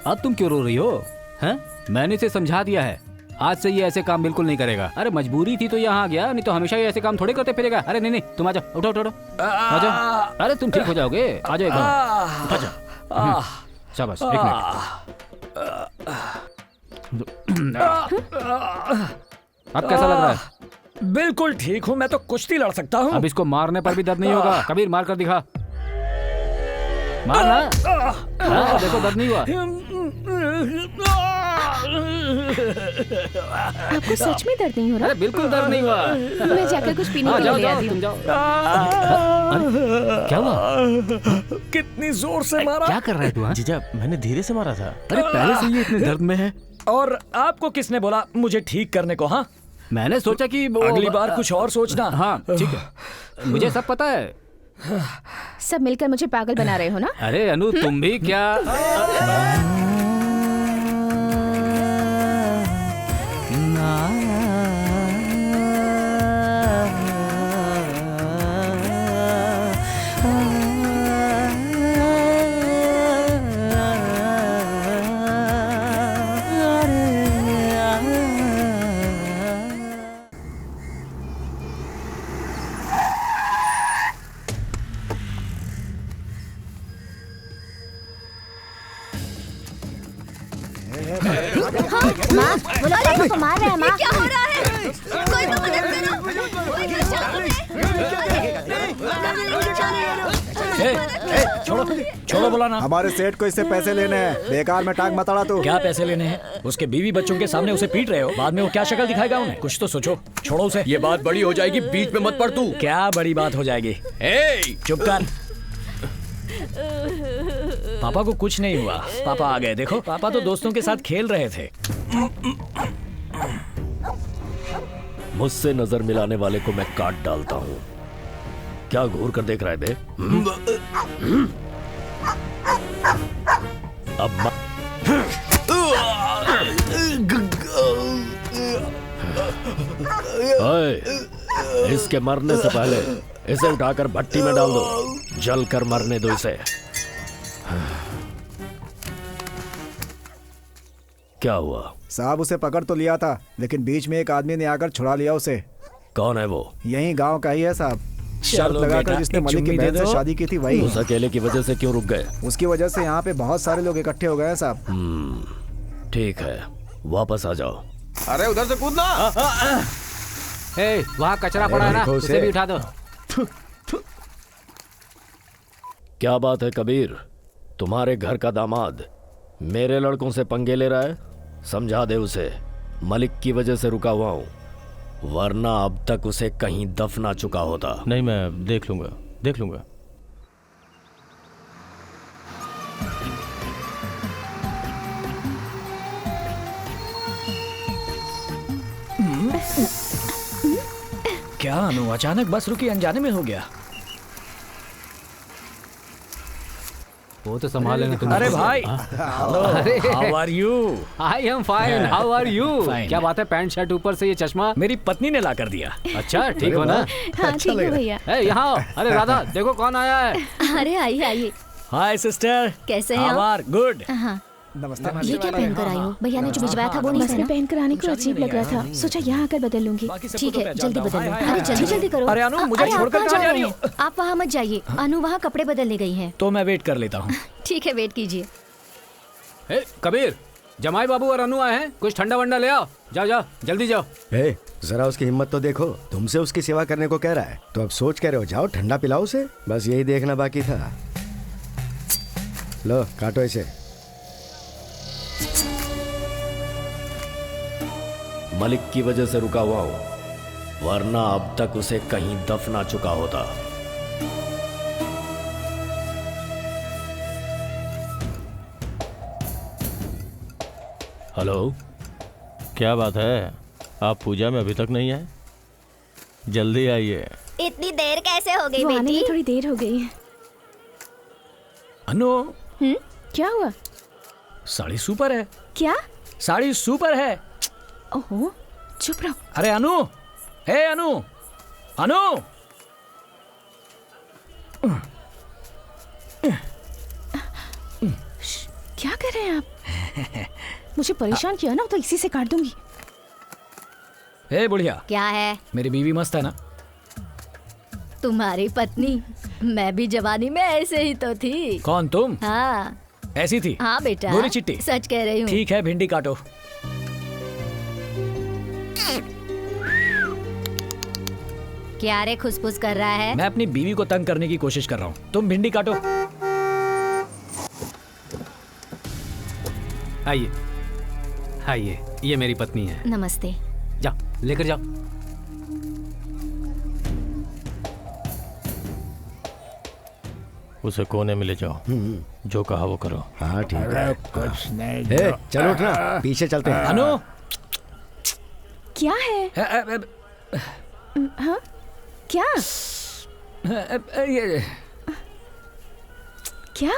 अब तुम क्यों रो रही हो? हैं? मैंने इसे समझा दिया है, आज से ये ऐसे काम बिल्कुल नहीं करेगा। अरे मजबूरी थी तो यहाँ आ गया, नहीं तो हमेशा ये ऐसे काम थोड़े करते फिरेगा। अरे नहीं नहीं, तुम आ जाओ, उठो उठो, आ जाओ। अरे तुम ठीक हो जाओगे, आ जाओ एकदम, आ जाओ। शाबाश, एक मिनट। अब कैसा लग रहा है? बिल्कुल ठीक हूँ, मैं तो कुश्ती लड़ सकता हूँ। अब इसको मारने पर भी दर्द नहीं होगा। कबीर मार कर दिखा, मारना। हाँ, देखो दर्द नहीं हुआ। आपको सच में दर्द नहीं हो रहा? अरे बिल्कुल दर्द नहीं हुआ। मैं जाकर कुछ पीने के लिए ले आती हूँ। तुम जाओ। क्या हुआ? कितनी जोर से मारा? क्या कर रहा है तू? जीजा, मैंने धीरे से मारा था। अरे पहले से ही इतने दर्द में है। और आपको किसने बोला मुझे ठीक करने को? हाँ, मैंने सोचा कि अगली बार कुछ और सोचना। हाँ ठीक है, मुझे सब पता है। सब मिलकर मुझे पागल बना रहे हो ना? अरे अनु, तुम भी क्या? माँ, वो लोग लड़कों को मार रहे हैं। माँ, क्या हो रहा है? कोई तो मदद करो। कोई छोड़ो छोड़ो, बोला ना। हमारे सेठ को इससे पैसे लेने हैं, बेकार में टांग मत अड़ा तू। क्या पैसे लेने हैं? उसके बीवी बच्चों के सामने उसे पीट रहे हो, बाद में वो क्या शक्ल दिखाएगा उन्हें? कुछ तो सोचो। छोड़ो उसे। ये बात बड़ी हो जाएगी, बीच में मत पड़ तू। क्या बड़ी बात हो जाएगी? चुप कर। पापा को कुछ नहीं हुआ, पापा आ गए। देखो, पापा तो दोस्तों के साथ खेल रहे थे। मुझसे नजर मिलाने वाले को मैं काट डालता हूँ। क्या घूर कर देख रहा है बे? अब इसके मरने से पहले इसे उठाकर भट्टी में डाल दो, जल कर मरने दो इसे। क्या हुआ? साहब उसे पकड़ तो लिया था, लेकिन बीच में एक आदमी ने आकर छुड़ा लिया उसे। कौन है वो? यही गांव का ही है साहब। शर्त चलो लगाकर बेटा, जिसने एक मलिक की चुम्मी दे बहन से दो। शादी की थी वही। उस अकेले की वजह से क्यों रुक गए? उसकी वजह से यहाँ पे बहुत सारे लोग इकट्ठे हो गए हैं साहब। ठीक है, वापस आ जाओ। अरे उधर से कूदना। वहाँ कचरा पड़ा है ना, देखो उसे उसे। भी उठा दो। क्या बात है कबीर, तुम्हारे घर का दामाद मेरे लड़कों से पंगे ले रहा है? समझा दे उसे, मलिक की वजह से रुका हुआ हूं, वरना अब तक उसे कहीं दफना चुका होता। नहीं, मैं देख लूंगा, देख लूंगा। क्या अनु, अचानक बस रुकी, अनजाने में हो गया। वो तो संभाल लेना तुम। अरे भाई, how are you? I am fine, how are you? Fine. क्या बात है, पैंट शर्ट ऊपर से ये चश्मा? मेरी पत्नी ने ला कर दिया। अच्छा, ठीक हो ना? हाँ ठीक है भैया। यहाँ आओ। अरे राधा, देखो कौन आया है। अरे आइए आइए। हाय सिस्टर, कैसे हैं हाउ आप? Are good. हाँ, नमस्ते। ये क्या पहन कर आई हो? भैया ने जो भिजवाया था वो नहीं बस में पहना? पहन कर आने को अजीब लग रहा था, सोचा यहाँ आकर बदल लूंगी। ठीक है, जल्दी बदल लो। अरे जल्दी जल्दी करो। अरे अनु, मुझे अरे आप छोड़कर कहाँ कहाँ जा जा रहे रही हैं? आप वहाँ मत जाइए, अनु वहाँ कपड़े बदलने गई है। तो मैं वेट कर लेता हूँ। ठीक है, वेट कीजिए। कबीर, जमाई बाबू और अनु आए हैं, कुछ ठंडा वंडा ले आओ। जाओ जाओ, जल्दी जाओ। ए, जरा उसकी हिम्मत तो देखो, तुमसे उसकी सेवा करने को कह रहा है तो अब सोच कह रहे हो, जाओ ठंडा पिलाओ उसे। बस यही देखना बाकी था। लो काटो इसे। मलिक की वजह से रुका हुआ हूं, वरना अब तक उसे कहीं दफना चुका होता। हेलो, क्या बात है, आप पूजा में अभी तक नहीं आए? जल्दी आइए। इतनी देर कैसे हो गई वो आने बेटी? में थोड़ी देर हो गई है। अनु, क्या हुआ? साड़ी सुपर है। क्या? साड़ी सुपर है। ओहो, चुप रहो। अरे अनु, हे अनु, अनु। क्या कर रहे हैं आप? मुझे परेशान किया ना तो इसी से काट दूंगी। हे बुढ़िया, क्या है? मेरी बीवी मस्त है ना? तुम्हारी पत्नी? मैं भी जवानी में ऐसे ही तो थी। कौन तुम? हाँ ऐसी थी? हाँ बेटा, गोरी चिट्टी? सच कह रही हूँ। ठीक है, भिंडी काटो। क्या रे खुसफुस कर रहा है? मैं अपनी बीवी को तंग करने की कोशिश कर रहा हूँ, तुम भिंडी काटो। आइए आइए, ये मेरी पत्नी है। नमस्ते। जाओ, लेकर जाओ। उसे कोने में ले जाओ, जो कहा वो करो। हाँ ठीक है। कुछ नहीं। चलो उठना, पीछे चलते हैं। अनु, क्या है? हाँ क्या? ये क्या?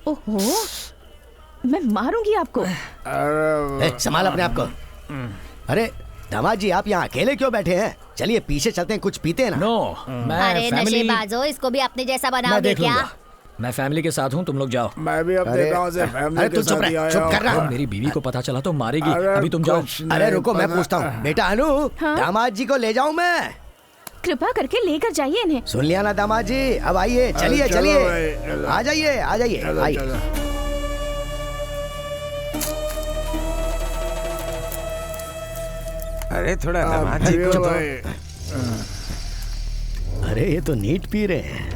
ओहो, मैं मारूंगी आपको। संभाल अपने आप को। अरे दामाद जी, आप यहाँ अकेले क्यों बैठे हैं? चलिए पीछे चलते हैं, कुछ पीते हैं ना। नो, मैं अरे फैमिली, नशेबाजो, इसको भी अपने जैसा मैं बनाओगे देख क्या? लूंगा। मैं फैमिली के साथ हूँ, तुम लोग जाओ। मैं भी अपने गांव से फैमिली अरे के तू चुप साथ ही रह, आया चुप कर हूँ। रहा। मेरी बीवी को पता चला तो मारेगी। अरे अभी तुम जाओ। कुछ अरे नहीं रुको, मैं पता। पूछता हूँ। बेटा अनु, दामाद जी को ले जाऊं मैं? कृपा करके लेकर जाइए इन्हें। सुन लिया ना दामाद जी, अब आइए, चलिए चलो चलिए, भाई, चलो। आ जाइए आ जाइए, चलो, आइए। चलो। अरे थोड़ा हाँ, दामाद जी को भाई। अरे ये तो नीट पी रहे हैं।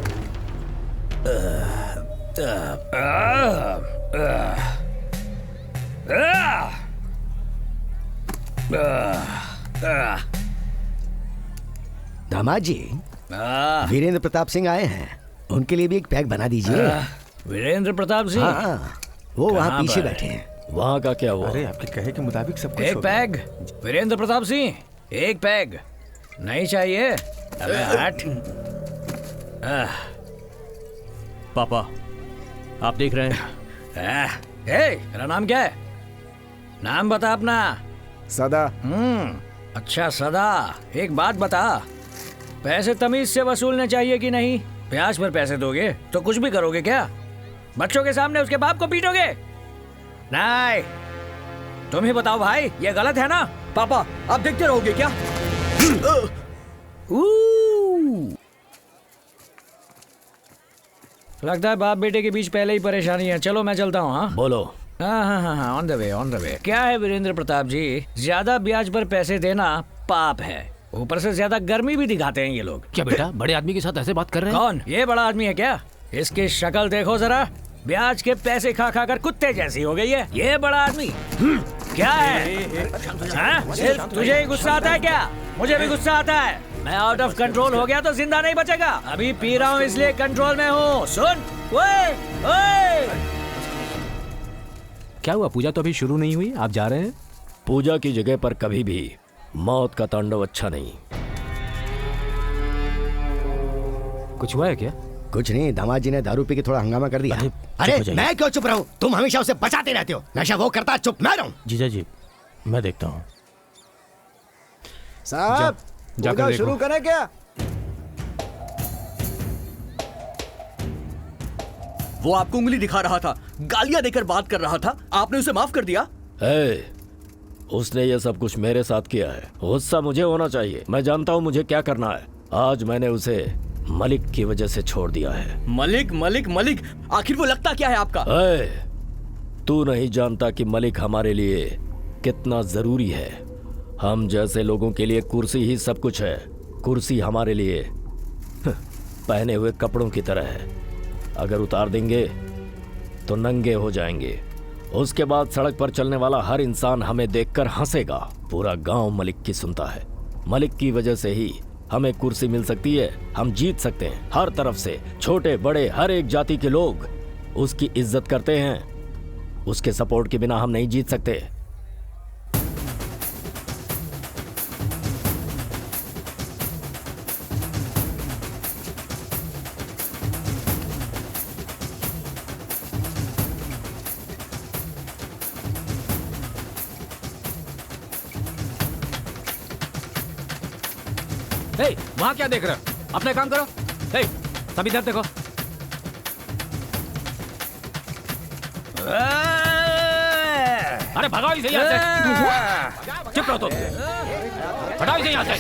दामाद जी, वीरेंद्र प्रताप सिंह आए हैं, उनके लिए भी एक पैक बना दीजिए। वीरेंद्र प्रताप सिंह? हाँ, वो वहाँ कहाँ पीछे पर? बैठे हैं। वहां का क्या हुआ? अरे आपके कहे के मुताबिक सब कुछ एक हो गया। पैग। वीरेंद्र प्रताप सिंह, एक पैग। नहीं चाहिए? अबे हट। पापा, आप देख रहे हैं? मेरा नाम क्या है? नाम बता अपना। सदा। अच्छा सदा, एक बात बता, पैसे तमीज से वसूलने चाहिए कि नहीं? ब्याज पर पैसे दोगे तो कुछ भी करोगे क्या? बच्चों के सामने उसके बाप को पीटोगे? नहीं, तुम ही बताओ भाई, ये गलत है ना? पापा आप देखते रहोगे क्या? लगता है बाप बेटे के बीच पहले ही परेशानी है। चलो मैं चलता हूँ। हाँ बोलो। हाँ, on the way, on the way. क्या है वीरेंद्र प्रताप जी, ज्यादा ब्याज पर पैसे देना पाप है, ऊपर से ज्यादा गर्मी भी दिखाते हैं ये लोग। क्या बेटा बड़े आदमी के साथ ऐसे बात कर रहे हैं? कौन? ये बड़ा आदमी है क्या? इसकी शक्ल देखो जरा, ब्याज के पैसे खा खा कर कुत्ते जैसी हो गई है। ये बड़ा आदमी क्या है? सिर्फ तुझे ही गुस्सा आता है क्या? मुझे भी गुस्सा आता है। मैं आउट ऑफ कंट्रोल हो गया तो जिंदा नहीं बचेगा। अभी पी रहा हूँ इसलिए कंट्रोल में हूँ। सुन, ओए ओए। क्या हुआ? पूजा तो अभी शुरू नहीं हुई, आप जा रहे हैं? पूजा की जगह पर कभी भी मौत का तांडव अच्छा नहीं। कुछ हुआ है क्या? कुछ नहीं, दामाद जी ने दारू पी के थोड़ा हंगामा कर दिया। अरे मैं क्यों चुप रहूं? तुम हमेशा उसे बचाते रहते हो। नशा वो करता है, चुप मैं रहूं। जीजा जी मैं देखता हूँ। साहब पूजा शुरू करें क्या? वो आपको उंगली दिखा रहा था, गालियां देकर बात कर रहा था, आपने उसे माफ कर दिया? उसने ये सब कुछ मेरे साथ किया है, गुस्सा मुझे होना चाहिए। मैं जानता हूँ मुझे क्या करना है। आज मैंने उसे मलिक की वजह से छोड़ दिया है। मलिक मलिक मलिक, आखिर वो लगता क्या है आपका? तू नहीं जानता कि मलिक हमारे लिए कितना जरूरी है। हम जैसे लोगों के लिए कुर्सी ही सब कुछ है। कुर्सी हमारे लिए पहने हुए कपड़ों की तरह है, अगर उतार देंगे तो नंगे हो जाएंगे। उसके बाद सड़क पर चलने वाला हर इंसान हमें देखकर हंसेगा। पूरा गांव मलिक की सुनता है। मलिक की वजह से ही हमें कुर्सी मिल सकती है। हम जीत सकते हैं। हर तरफ से छोटे बड़े हर एक जाति के लोग उसकी इज्जत करते हैं। उसके सपोर्ट के बिना हम नहीं जीत सकते। वहाँ क्या देख रहे हो? अपने काम करो। सब इधर देखो। अरे भगाओ इसे यहाँ से। चुप रहो तुम। हटाओ इसे यहाँ से।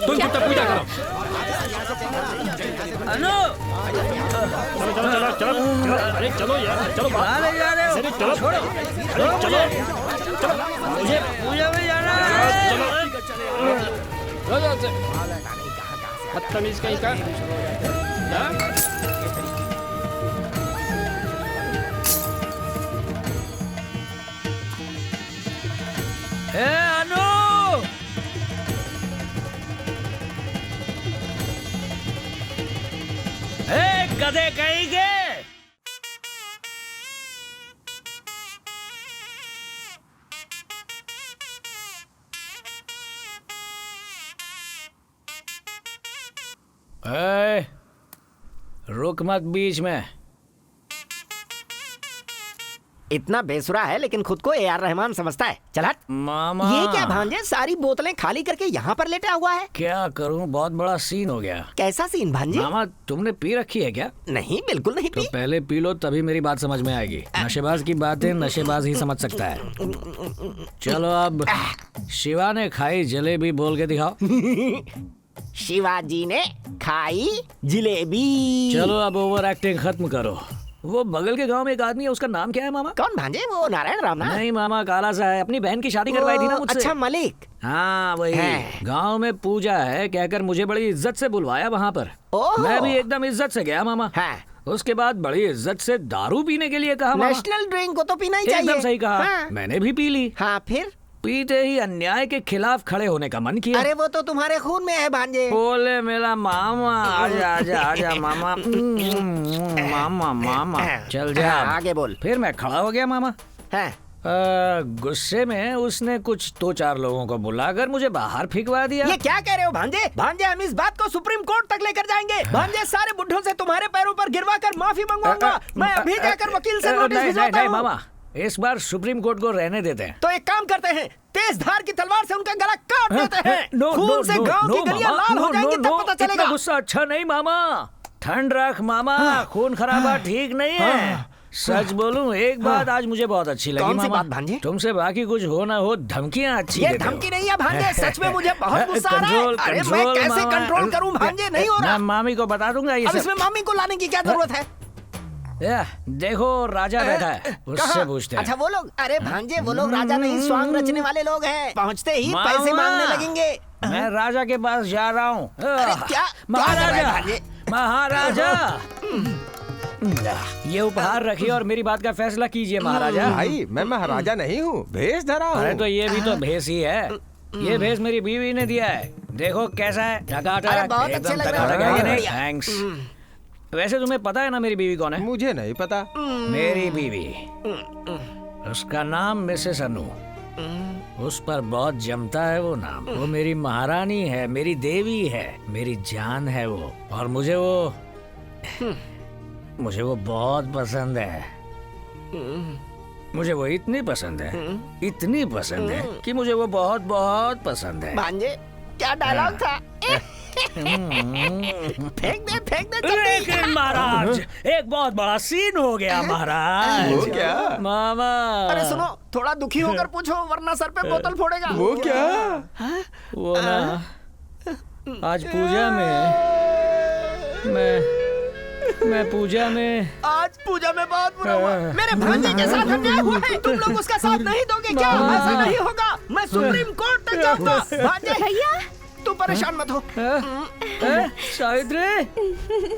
तुम चुपचाप पूजा करो। चलो चलो चलो चलो। अरे चलो यार, चलो चलो चलो चलो। मुझे पूजा में जाना है। चलो बदतमीज कहीं का। अनु, गधे कहीं के। रुक मत बीच में। इतना बेसुरा है लेकिन खुद को ए.आर. रहमान समझता है। चल हट। मामा ये क्या भांजे, सारी बोतलें खाली करके यहाँ पर लेटा हुआ है? क्या करूँ, बहुत बड़ा सीन हो गया। कैसा सीन भांजे? मामा तुमने पी रखी है क्या? नहीं, बिल्कुल नहीं पी। तो पहले पी लो तभी मेरी बात समझ में आएगी। नशेबाज की बातें नशेबाज ही समझ सकता है। चलो अब शिवा ने खाई जलेबी बोल के दिखाओ। शिवाजी ने खाई जलेबी। चलो अब ओवर एक्टिंग खत्म करो। वो बगल के गांव में एक आदमी है, उसका नाम क्या है मामा? कौन भांजे? वो नारायण राम ना? नहीं मामा, काला सा है। अपनी बहन की शादी करवाई थी ना मुझसे। अच्छा मलिक। हाँ वही। गांव में पूजा है कहकर मुझे बड़ी इज्जत से बुलवाया वहाँ पर। मैं भी एकदम इज्जत से गया मामा। उसके बाद बड़ी इज्जत से दारू पीने के लिए कहा। नेशनल ड्रिंक को तो पीना ही चाहिए। एकदम सही कहा। मैंने भी पी ली। हाँ फिर? पीते ही अन्याय के खिलाफ खड़े होने का मन किया। अरे वो तो तुम्हारे खून में है भांजे। बोले मेरा मामा, आजा आजा आजा मामा। मामा मामा चल जा। आगे बोल। फिर मैं खड़ा हो गया मामा। गुस्से में उसने कुछ 2-4 लोगों को बुलाकर मुझे बाहर फेंकवा दिया। ये क्या कह रहे हो भांजे? भांजे हम इस बात को सुप्रीम कोर्ट तक लेकर जाएंगे। भांजे सारे बुड्ढों से तुम्हारे पैरों पर गिरवा कर माफी मंगवाऊंगा। मैं अभी जाकर वकील से नोटिस भिजवाता हूं। नहीं मामा, इस बार सुप्रीम कोर्ट को रहने देते हैं। तो एक काम करते हैं, तेज धार की तलवार से उनका गला काट देते हैं। नो, खून नो, से नो, गांव नो, की गलियां मामा, लाल हो नो, जाएंगी, नो, तब नो, पता इतना चलेगा। गुस्सा अच्छा नहीं मामा, ठंड रख मामा, खून खराबा ठीक नहीं है। सच बोलूं, एक बात आज मुझे बहुत अच्छी लगी कौन सी मामा। बात भांजे? तुमसे बाकी कुछ हो ना हो, धमकियां अच्छी ये देते हो। धमकी नहीं है भांजे, सच में मुझे बहुत गुस्सा आ रहा है। अरे मैं कैसे कंट्रोल करूं भांजे, नहीं हो रहा। मैं मामी को बता दूंगा ये अब सब। इसमें मामी को लाने की क्या जरूरत है? देखो राजा बैठा है, उससे पूछते हैं। अच्छा वो लोग, अरे भांजे वो लोग राजा नहीं, स्वांग रचने वाले लोग हैं। पहुंचते ही पैसे मांगने लगेंगे। मैं राजा के पास जा रहा हूँ। अरे क्या महाराजा, महाराजा, ये उपहार रखिए और मेरी बात का फैसला कीजिए महाराजा। भाई मैं महाराजा नहीं हूँ, भेष धरा हूँ। अरे तो ये भी तो भेष ही है। ये भेष मेरी बीवी ने दिया है, देखो कैसा है, टकाटक, बहुत अच्छे लग रहे टकाटक है कि नहीं? हैं। थैंक्स। वैसे तुम्हें पता है ना मेरी बीवी कौन है? मुझे नहीं पता। मेरी बीवी, उसका नाम मिसेस अनु। उस पर बहुत जमता है वो नाम। वो मेरी महारानी है, मेरी देवी है, मेरी जान है वो। और मुझे वो बहुत पसंद है। मुझे वो इतनी पसंद है, इतनी पसंद है कि मुझे वो बहुत बहुत पसंद है। भांजे क्या डायलॉग था? फेंक दे लेकिन महाराज, एक बहुत बड़ा सीन हो गया महाराज। वो क्या? मामा, अरे सुनो, थोड़ा दुखी होकर पूछो वरना सर पे बोतल फोड़ेगा। वो क्या? वो ना, आज पूजा में मैं पूजा में आज पूजा में बहुत बुरा हुआ। मेरे भांजे के साथ अन्याय हुआ है, तुम लोग उसका साथ नहीं दोगे क्या? ऐसा नहीं होगा, मैं सुप्रीम कोर्ट तक जाऊंगा। भांजे भैया तू परेशान मत हो। सावित्री,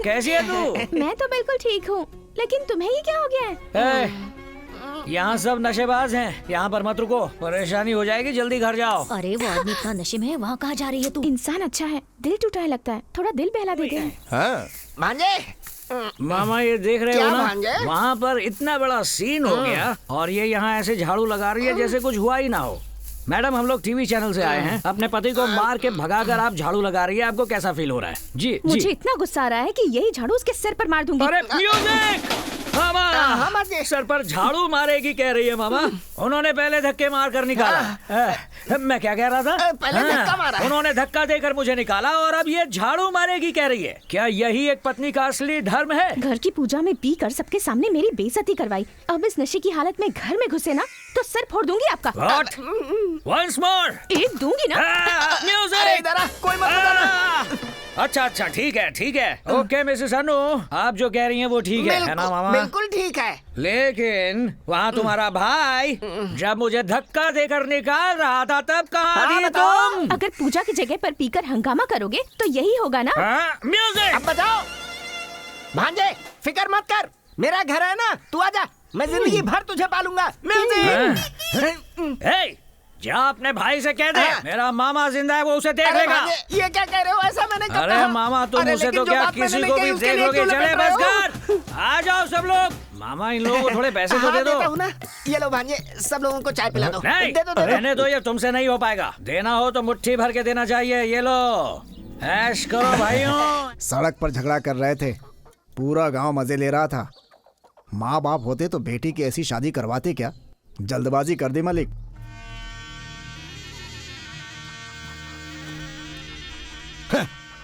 कैसी है तू? मैं तो बिल्कुल ठीक हूँ, लेकिन तुम्हें ये क्या हो गया है? यहाँ सब नशेबाज हैं, यहाँ पर मत रुको, परेशानी हो जाएगी, जल्दी घर जाओ। अरे वो आदमी इतना नशे में है, वहाँ कहाँ जा रही है तू? इंसान अच्छा है, दिल टूटा है लगता है, थोड़ा दिल बहला देते हैं। हाँ। भांजे मामा ये देख रहे क्या हो ना, भांजे? वहाँ पर इतना बड़ा सीन हो गया और ये यहाँ ऐसे झाड़ू लगा रही है जैसे कुछ हुआ ही ना हो। मैडम हम लोग टीवी चैनल से आए हैं, अपने पति को मार के भगाकर आप झाड़ू लगा रही है, आपको कैसा फील हो रहा है? जी मुझे इतना गुस्सा आ रहा है कि यही झाड़ू उसके सिर पर मार दूंगी। अरे म्यूजिक! मामा सर पर झाड़ू मारेगी कह रही है मामा। उन्होंने पहले धक्के मार कर निकाला। मैं क्या कह रहा था? पहले धक्का मारा। उन्होंने धक्का देकर मुझे निकाला और अब ये झाड़ू मारेगी कह रही है। क्या यही एक पत्नी का असली धर्म है? घर की पूजा में पी कर सबके सामने मेरी बेइज्जती करवाई। अब इस नशे की हालत में घर में घुसे ना तो सर फोड़ दूंगी आपका। What? Once more? एक दूंगी ना। म्यूजिक! इधर आ, कोई मत बताना। अच्छा ठीक है। ओके मिसेस अनु, आप जो कह रही हैं वो ठीक है ना मामा? बिल्कुल ठीक है। लेकिन वहाँ तुम्हारा भाई जब मुझे धक्का देकर निकाल रहा था तब कहाँ थी तुम? अगर पूजा की जगह पर पीकर हंगामा करोगे तो यही होगा ना। म्यूजिक! अब बताओ भांजे, फिक्र मत कर, मेरा घर है ना, तू आजा, मैं जिंदगी भर तुझे पालूंगा। म्यूजिक! जा अपने भाई से कह दे मेरा मामा जिंदा है, वो उसे देख लेगा। ये क्या कह रहे हो, ऐसा मैंने कहा। अरे मामा तुम उसे तो क्या किसी को भी देख लोगे? चले बस घर, आ जाओ सब लोग। मामा इन लोगों को थोड़े पैसे तो दे दो। ना, ये लो भांजे, सब लोगों को चाय पिला दो। नहीं, दे दो। रहने दो, ये तुमसे नहीं हो पाएगा। देना हो तो मुट्ठी भर के देना चाहिए। ये लो, ऐश करो भाइयों। सड़क पर झगड़ा कर रहे थे, पूरा गांव मजे ले रहा था। माँ बाप होते तो बेटी की ऐसी शादी करवाते क्या? जल्दबाजी कर दी मालिक।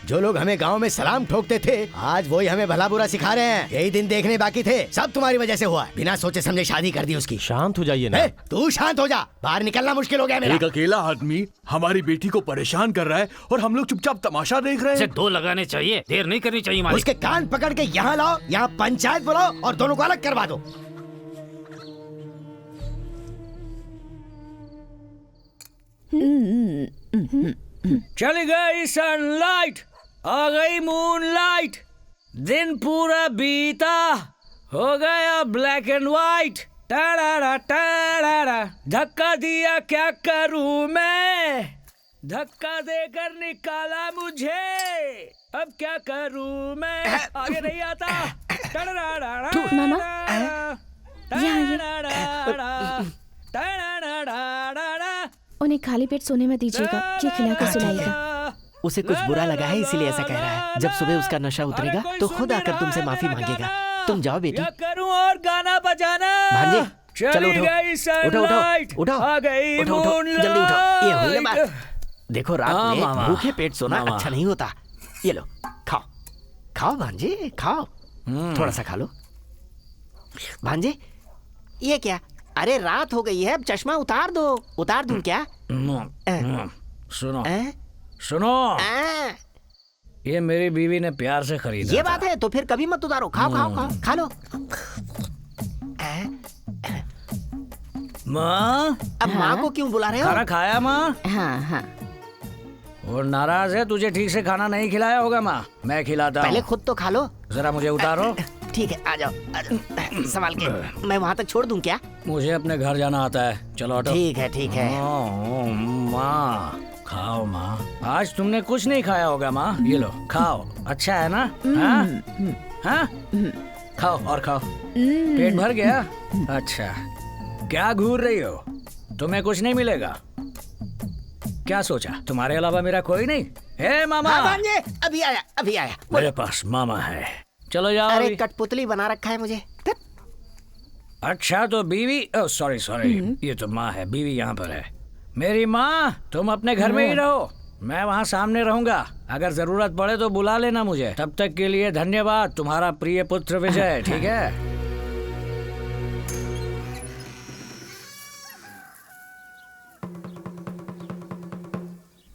जो लोग हमें गांव में सलाम ठोकते थे आज वही हमें भला बुरा सिखा रहे हैं। यही दिन देखने बाकी थे, सब तुम्हारी वजह से हुआ। बिना सोचे समझे शादी कर दी उसकी। शांत हो जाइए ना। तू शांत हो जा, बाहर निकलना मुश्किल हो गया मेरा। एक अकेला आदमी हमारी बेटी को परेशान कर रहा है और हम लोग चुपचाप तमाशा देख रहे हैं। दो लगाने चाहिए, देर नहीं करनी चाहिए मालिक। उसके कान पकड़ के यहाँ लाओ, यहाँ पंचायत बुलाओ और दोनों को अलग करवा दो। चली गई सनलाइट, आ गई मूनलाइट, दिन पूरा बीता, हो गया black and white. Ta-da ta-da, धक्का दिया क्या करूं मैं, धक्का देकर निकाला मुझे, अब क्या करूं मैं, आगे नहीं आता। उन्हें खाली पेट सोने में दीजिएगा, ये खिलाकर सुलाइएगा। उसे कुछ बुरा लगा है इसीलिए ऐसा कह रहा है। जब सुबह उसका नशा उतरेगा तो खुद आकर तुमसे माफी मांगेगा। तुम जाओ बेटी। क्या करूं और गाना बजाना। भांजे चली गई सनलाइट, आ गई मूनलाइट। जल्दी उठो, ये हुई ना बात। देखो रात हाँ, में मामा। भूखे पेट सोना मामा। अच्छा नहीं होता। ये लो खाओ, खाओ भांजे खाओ, थोड़ा सा खा लो। भांजे ये क्या? अरे रात हो गई है, अब चश्मा उतार दो। उतार दूं क्या? सुनो सुनो, ये मेरी बीवी ने प्यार से खरीदा ये था। बात है तो फिर कभी मत उतारो। खाओ खाओ खाओ, खा लो। माँ, अब माँ को क्यों बुला रहे हो? खाना खाया माँ? हाँ हाँ। वो नाराज है, तुझे ठीक से खाना नहीं खिलाया होगा माँ। मैं खिलाता हूँ। पहले खुद तो खा लो। जरा मुझे उतारो। ठीक है, आ जाओ संभाल के। मैं वहाँ तक छोड़ दूं क्या? मुझे अपने घर जाना आता है। चलो हटो। ठीक है ठीक है। माँ खाओ माँ, आज तुमने कुछ नहीं खाया होगा माँ। ये लो खाओ, अच्छा है ना? हाँ हाँ, खाओ और खाओ। पेट भर गया? अच्छा, क्या घूर रही हो? तुम्हें कुछ नहीं मिलेगा? क्या सोचा तुम्हारे अलावा मेरा कोई नहीं? हे मामा। हाँ भांजे, अभी आया अभी आया। मेरे पास मामा है, चलो जाओ। अरे अभी। कठपुतली बना रखा है मुझे। अच्छा तो बीवी, सॉरी सॉरी, ये तो माँ है, बीवी यहाँ पर है। मेरी माँ, तुम अपने घर में ही रहो, मैं वहाँ सामने रहूंगा। अगर जरूरत पड़े तो बुला लेना मुझे। तब तक के लिए धन्यवाद, तुम्हारा प्रिय पुत्र विजय। ठीक है?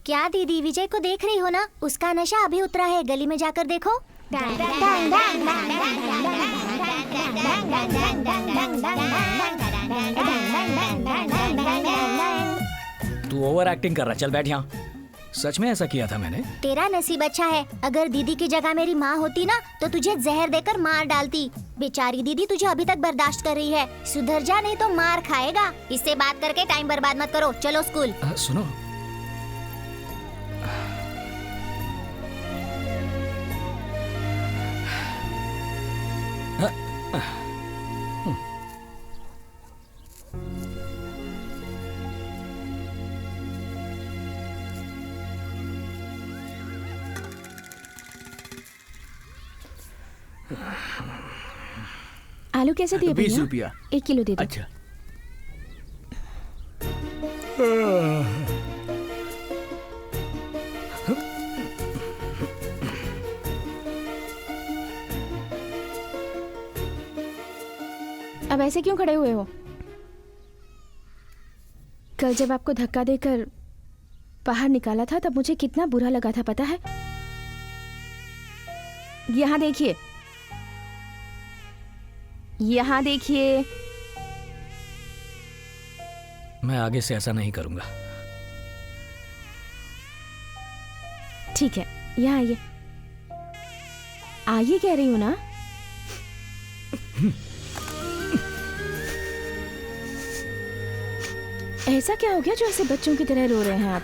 क्या दीदी विजय को देख रही हो ना? उसका नशा अभी उतरा है, गली में जाकर देखो। तू ओवर एक्टिंग कर रहा, चल बैठ यहाँ। सच में ऐसा किया था मैंने? तेरा नसीब अच्छा है, अगर दीदी की जगह मेरी माँ होती ना तो तुझे जहर देकर मार डालती। बेचारी दीदी तुझे अभी तक बर्दाश्त कर रही है, सुधर जा नहीं तो मार खाएगा। इससे बात करके टाइम बर्बाद मत करो, चलो स्कूल। सुनो, आलू कैसे दिए? 20 रुपया। 1 किलो दे दो। अच्छा। अब ऐसे क्यों खड़े हुए हो? कल जब आपको धक्का देकर बाहर निकाला था तब मुझे कितना बुरा लगा था, पता है? यहाँ देखिए, यहाँ देखिए। मैं आगे से ऐसा नहीं करूंगा। ठीक है, यहाँ आइए। आइए कह रही हूँ ना। ऐसा क्या हो गया जो ऐसे बच्चों की तरह रो रहे हैं आप?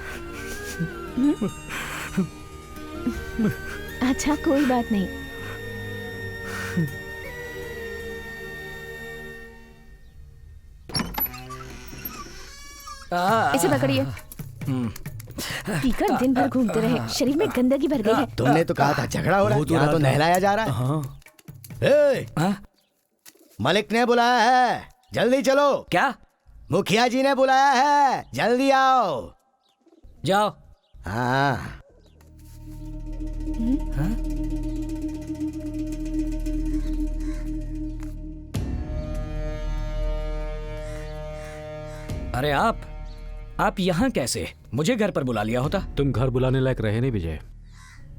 अच्छा कोई बात नहीं। इसे पकड़िए। पीकर दिन भर घूमते रहे, शरीर में गंदगी भर गई है। तुमने तो कहा था झगड़ा हो रहा है, यहाँ तो नहलाया जा रहा है। ए, मलिक ने बुलाया है, जल्दी चलो। क्या? मुखिया जी ने बुलाया है, जल्दी आओ। जाओ। हाँ। अरे आप यहाँ कैसे? मुझे घर पर बुला लिया होता। तुम घर बुलाने लायक रहे नहीं विजय।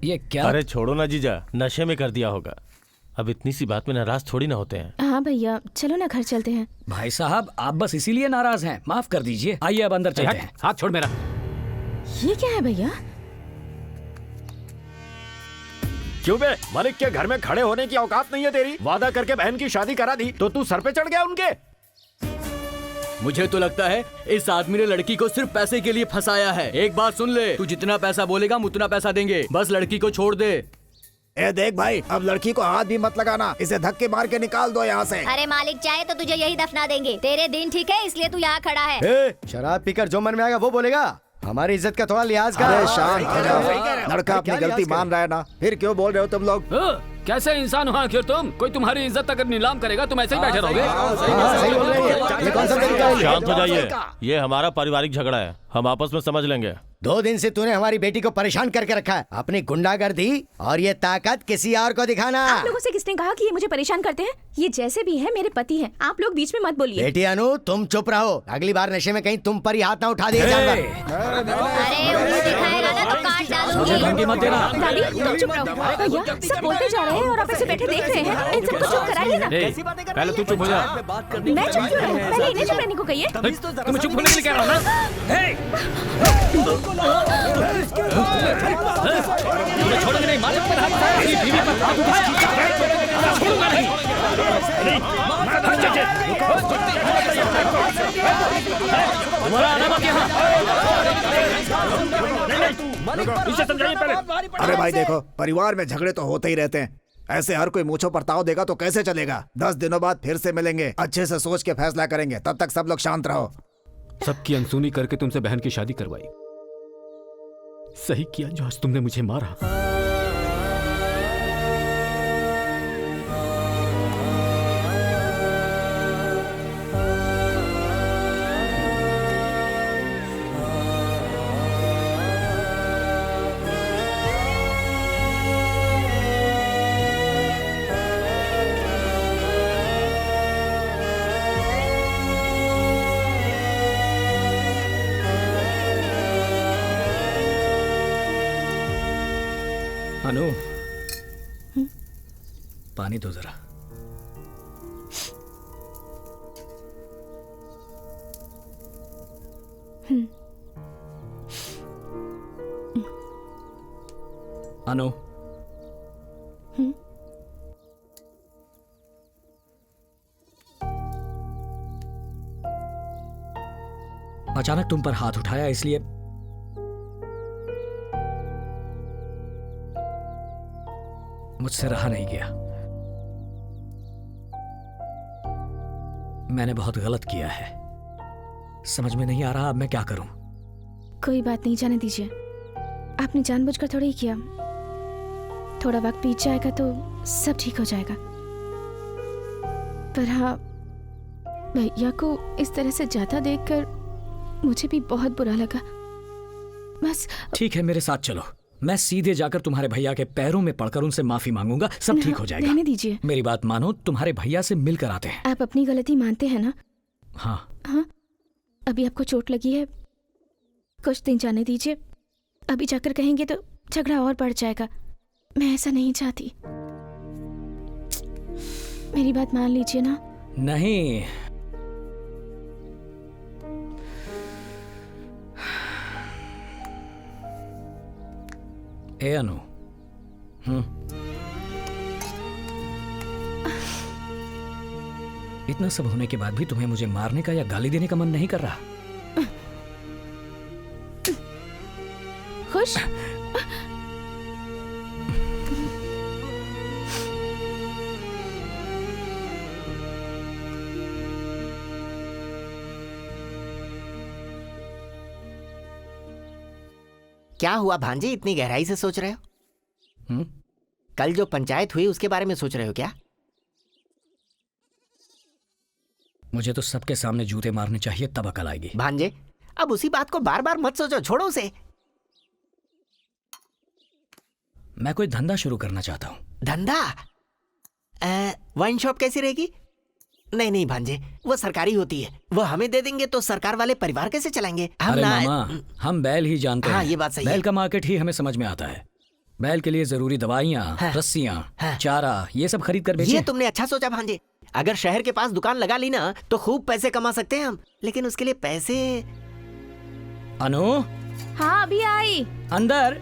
ये क्या? अरे छोड़ो ना जीजा, नशे में कर दिया होगा। अब इतनी सी बात में नाराज थोड़ी ना होते हैं। हाँ भैया, चलो ना घर चलते हैं। भाई साहब, आप बस इसीलिए नाराज हैं, माफ कर दीजिए। आइए अब अंदर चलते हैं। हाथ छोड़ मेरा। ये क्या है भैया? क्यों बे? मलिक के घर में खड़े होने की औकात नहीं है तेरी? वादा करके बहन की शादी करा दी तो तू सर पे चढ़ गया उनके? मुझे तो लगता है इस आदमी ने लड़की को सिर्फ पैसे के लिए फंसाया है। एक बात सुन ले, तू जितना पैसा बोलेगा हम उतना पैसा देंगे, बस लड़की को छोड़ दे। ए देख भाई, अब लड़की को हाथ भी मत लगाना, इसे धक्के मार के निकाल दो यहाँ से। अरे मालिक चाहे तो तुझे यही दफना देंगे। तेरे दिन ठीक है इसलिए तू यहाँ खड़ा है। ए, शराब पीकर जो मन में आएगा वो बोलेगा। हमारी इज्जत का थोड़ा लिहाज कर। अरे शांत हो जाओ, लड़का अपनी गलती मान रहा है ना, फिर क्यों बोल रहे हो तुम लोग? कैसे इंसान हो आखिर तुम? कोई तुम्हारी इज्जत अगर नीलाम करेगा तुम ऐसे ही बैठे रहोगे? सही बोल रही है। ये कौन सा तरीका है? शांत हो जाइए, ये हमारा पारिवारिक झगड़ा है, हम आपस में समझ लेंगे। 2 दिन से तूने हमारी बेटी को परेशान करके रखा है। अपनी गुंडागर्दी और ये ताकत किसी और को दिखाना। आप लोगों से किसने कहा कि ये मुझे परेशान करते हैं? ये जैसे भी है मेरे पति हैं। आप लोग बीच में मत बोलिए। बेटी अनु, तुम चुप रहो। अगली बार नशे में कहीं तुम पर ही हाथ ना उठा दिया जाएगा। धमकी मत देना। दादी तुम चुप रहो। भैया सब बोलते जा रहे हैं और आप ऐसे बैठे देख रहे हैं। इन सबको चुप कराइए ना। पहले तू चुप हो जा। मैं चुप क्यों रहूं? पहले इन्हें चुप रहने को कहिए। तुम चुप होने के लिए कह रहा हूं ना? छोड़ोगे नहीं, मालिक पर हाथ उठाया, अपनी बीवी पर हाथ उठाया, छोड़ूंगा नहीं। तुम्हारा आना मत यहाँ। इसे समझाइए पहले। अरे भाई देखो, परिवार में झगड़े तो होते ही रहते हैं। ऐसे हर कोई मूंछों पर ताव देगा तो कैसे चलेगा? 10 दिनों बाद फिर से मिलेंगे, अच्छे से सोच के फैसला करेंगे। तब तक सब लोग शांत रहो। सबकी अनसुनी करके तुमसे बहन की शादी करवाई। सही किया जो आज तुमने मुझे मारा। अनु, पानी दो जरा। अनु, अचानक तुम पर हाथ उठाया इसलिए मुझसे रहा नहीं गया। मैंने बहुत गलत किया है। समझ में नहीं आ रहा अब मैं क्या करूं। कोई बात नहीं, जाने दीजिए। आपने जानबूझकर थोड़ा ही किया। थोड़ा वक्त बीत जाएगा तो सब ठीक हो जाएगा। पर हाँ, भैया को इस तरह से जाता देखकर मुझे भी बहुत बुरा लगा। बस ठीक है, मेरे साथ चलो। मैं सीधे जाकर तुम्हारे भैया के पैरों में पड़कर उनसे माफी मांगूंगा, सब ठीक हो जाएगा। रहने दीजिए। मेरी बात मानो, तुम्हारे भैया से मिलकर आते हैं। आप अपनी गलती मानते हैं ना? हाँ। हाँ, अभी आपको चोट लगी है, कुछ दिन जाने दीजिए। अभी जाकर कहेंगे तो झगड़ा और बढ़ जाएगा। मैं ऐसा नहीं चाहती। मेरी बात मान लीजिए ना। नहीं, ए अनु, इतना सब होने के बाद भी तुम्हें मुझे मारने का या गाली देने का मन नहीं कर रहा? खुश? क्या हुआ भांजे, इतनी गहराई से सोच रहे हो? कल जो पंचायत हुई उसके बारे में सोच रहे हो क्या? मुझे तो सबके सामने जूते मारने चाहिए, तब अकल आएगी। भांजे, अब उसी बात को बार बार मत सोचो, छोड़ो उसे। मैं कोई धंधा शुरू करना चाहता हूँ। धंधा? वाइन शॉप कैसी रहेगी? नहीं नहीं भांजे, वो सरकारी होती है। वो हमें दे देंगे तो सरकार वाले परिवार कैसे चलाएंगे? अरे मामा, हम बैल ही जानते हैं। हाँ, ये बात सही बैल है। का मार्केट ही हमें समझ में आता है। बैल के लिए जरूरी दवाइयाँ, रस्सियाँ, चारा, ये सब खरीद कर बेचें। ये तुमने अच्छा सोचा भांजे। अगर शहर के पास दुकान लगा ली ना तो खूब पैसे कमा सकते हैं हम, लेकिन उसके लिए पैसे। अनु, हाँ अभी आई। अंदर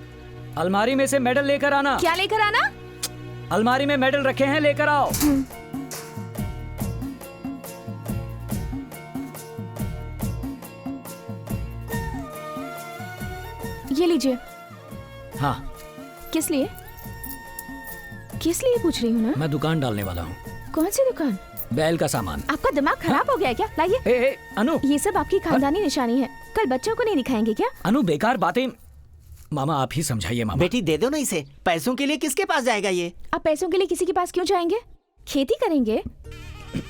अलमारी में से मेडल लेकर आना। क्या लेकर आना? अलमारी में मेडल रखे हैं, लेकर आओ। ये लीजिए। हाँ। किस लिए? किस लिए पूछ रही हूँ ना? मैं दुकान डालने वाला हूँ। कौन सी दुकान? बैल का सामान। आपका दिमाग खराब हो गया है क्या? लाइए। अनु, ये सब आपकी खानदानी निशानी है। कल बच्चों को नहीं दिखाएंगे क्या? अनु, बेकार बातें। मामा आप ही समझाइए मामा। बेटी दे दो ना इसे, पैसों के लिए किसके पास जाएगा ये? आप पैसों के लिए किसी के पास क्यों जाएंगे? खेती करेंगे,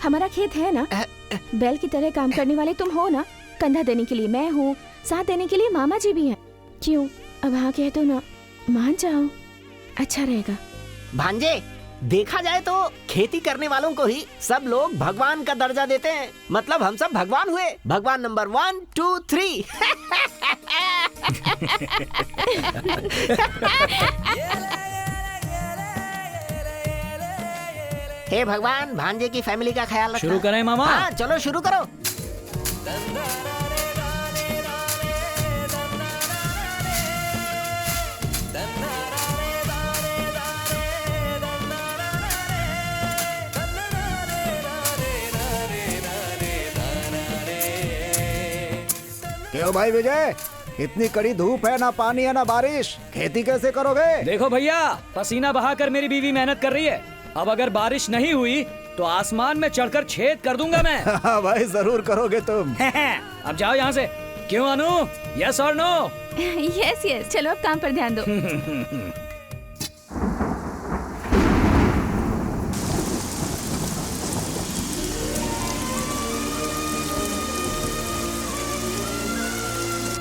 हमारा खेत है ना। बैल की तरह काम करने वाले तुम हो ना। कंधा देने के लिए मैं हूँ, साथ देने के लिए मामा जी भी हैं। क्यों अब हाँ कह दो ना, मान जाओ, अच्छा रहेगा। भांजे देखा जाए तो खेती करने वालों को ही सब लोग भगवान का दर्जा देते हैं। मतलब हम सब भगवान हुए, भगवान नंबर 1 2 3। हे भगवान, भांजे की फैमिली का ख्याल रखना। शुरू करें मामा? हाँ चलो शुरू करो। क्यों भाई विजय, इतनी कड़ी धूप है, ना पानी है ना बारिश, खेती कैसे करोगे? देखो भैया, पसीना बहाकर मेरी बीवी मेहनत कर रही है। अब अगर बारिश नहीं हुई तो आसमान में चढ़कर छेद कर दूंगा मैं। हाँ भाई जरूर करोगे तुम। अब जाओ यहाँ से। क्यों अनु, यस और नो? यस यस, चलो अब काम पर ध्यान दो।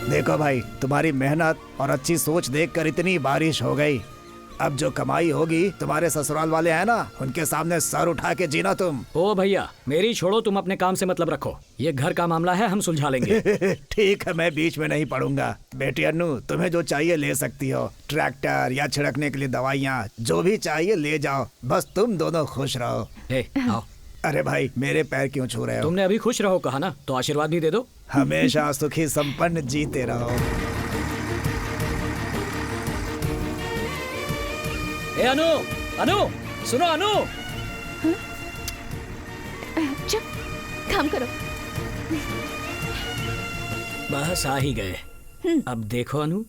देखो भाई, तुम्हारी मेहनत और अच्छी सोच देखकर इतनी बारिश हो गई। अब जो कमाई होगी तुम्हारे ससुराल वाले हैं ना, उनके सामने सर उठा के जीना तुम। ओ भैया मेरी छोड़ो, तुम अपने काम से मतलब रखो। ये घर का मामला है, हम सुलझा लेंगे। ठीक है, मैं बीच में नहीं पड़ूंगा। बेटी अन्नू, तुम्हें जो चाहिए ले सकती हो, ट्रैक्टर या छिड़कने के लिए दवाइयाँ, जो भी चाहिए ले जाओ, बस तुम दोनों खुश रहो। आओ। अरे भाई मेरे पैर क्यों छू रहे हो? तुमने अभी खुश रहो कहा ना, तो आशीर्वाद भी दे दो। हमेशा सुखी संपन्न जीते रहो। ए अनु, अनु सुनो अनु। चुप, काम करो। बस आ ही गए। अब देखो अनु।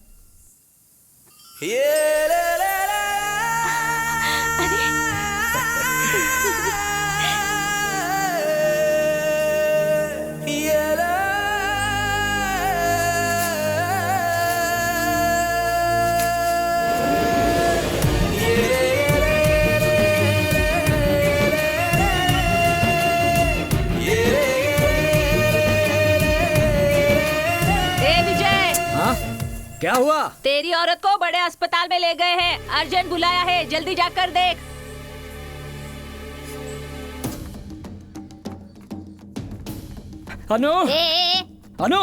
क्या हुआ? तेरी औरत को बड़े अस्पताल में ले गए हैं, अर्जेंट बुलाया है, जल्दी जाकर देख। अनु, अनु,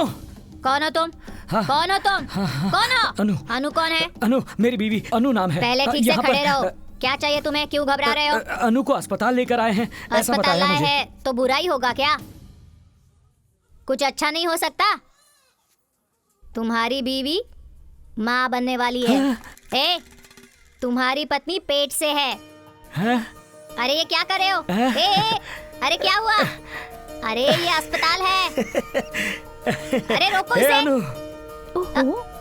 कौन हो तुम? हाँ, कौन हो तुम? कौन हो? अनु, अनु कौन है? अनु मेरी बीवी अनु नाम है। पहले ठीक से खड़े रहो। क्या चाहिए तुम्हें? क्यों घबरा रहे हो? अनु को अस्पताल लेकर आए हैं, ऐसा अस्पताल बताया लाए मुझे। है तो बुराई होगा क्या? कुछ अच्छा नहीं हो सकता? तुम्हारी बीवी माँ बनने वाली है। ए, तुम्हारी पत्नी पेट से है। अरे ये क्या कर रहे हो? ए, अरे क्या हुआ? अरे ये अस्पताल है। अरे रोको इसे। अनु,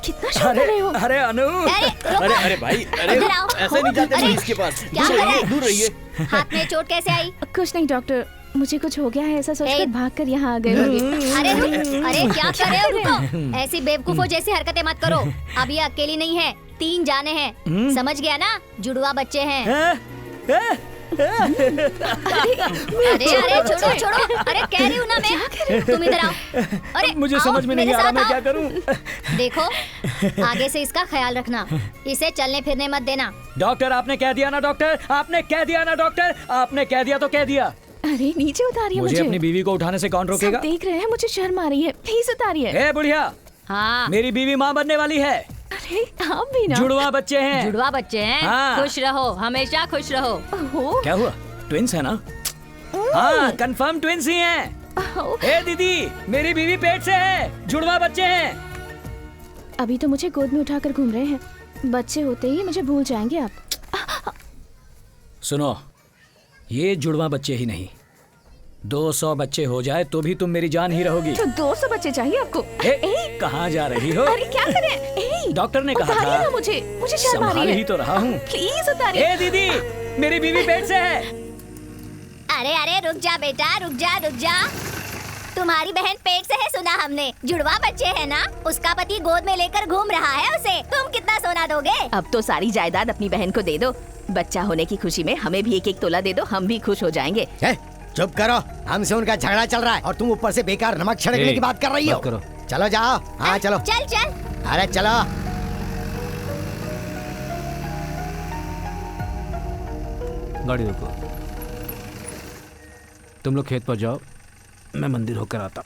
कितना शोर कर रहे हो? अरे अनु, अरे भाई, अरे ऐसे नहीं जाते पुलिस के पास। क्या कर रहे? दूर रहिए। हाथ में चोट कैसे आई? कुछ नहीं डॉक्टर, मुझे कुछ हो गया है ऐसा सोचकर भागकर यहाँ आ गए होंगे। अरे रुक, अरे क्या कर रहे हो? रुको, ऐसी बेवकूफों जैसी हरकतें मत करो। अब ये अकेली नहीं है, 3 जाने हैं। समझ गया ना? जुड़वा बच्चे हैं। अरे छोड़ो छोड़ो। अरे कह रही हूँ ना मैं, तुम इधर आओ। अरे मुझे समझ में नहीं आ रहा मैं क्या करूँ। देखो, आगे से इसका ख्याल रखना, इसे चलने फिरने मत देना। डॉक्टर आपने कह दिया ना, डॉक्टर आपने कह दिया ना, डॉक्टर आपने कह दिया तो कह दिया। अरे नीचे उतारिए मुझे। अपनी बीवी को उठाने से कौन रोकेगा? सब देख रहे हैं, मुझे शर्म आ रही है, प्लीज उतारिए। ए बुढ़िया, हाँ मेरी बीवी माँ बनने वाली है। अरे आप भी ना। जुड़वा बच्चे हैं। जुड़वा बच्चे हैं। हाँ। खुश रहो, हमेशा खुश रहो। क्या हुआ? ट्विंस है ना? हाँ कंफर्म ट्विंस ही हैं। ए दीदी, मेरी बीवी पेट से है, जुड़वा बच्चे हैं। अभी तो मुझे गोद में उठाकर घूम रहे हैं, बच्चे होते ही मुझे भूल जाएंगे आप। सुनो, ये जुड़वा बच्चे ही नहीं, 200 बच्चे हो जाए तो भी तुम मेरी जान ही रहोगी। तो 200 बच्चे चाहिए आपको? कहाँ जा रही हो? अरे क्या करें? डॉक्टर ने कहा था। ना मुझे शर्म आ रही है। संभाल ही तो रहा हूँ। प्लीज उतारिए। ए दीदी, मेरी बीवी पेट से है। अरे अरे रुक जा बेटा, रुक जा रुक जा। तुम्हारी बहन पेट से है, सुना हमने। जुड़वा बच्चे है ना, उसका पति गोद में लेकर घूम रहा है उसे। तुम कितना सोना दोगे? अब तो सारी जायदाद अपनी बहन को दे दो। बच्चा होने की खुशी में हमें भी एक एक तोला दे दो, हम भी खुश हो जाएंगे। चुप करो, हमसे उनका झगड़ा चल रहा है और तुम ऊपर से बेकार नमक छिड़कने की बात कर रही हो। चलो जाओ। हाँ चलो। चल चल। अरे चलो। गाड़ी रोको। तुम लोग खेत पर जाओ, मैं मंदिर होकर आता।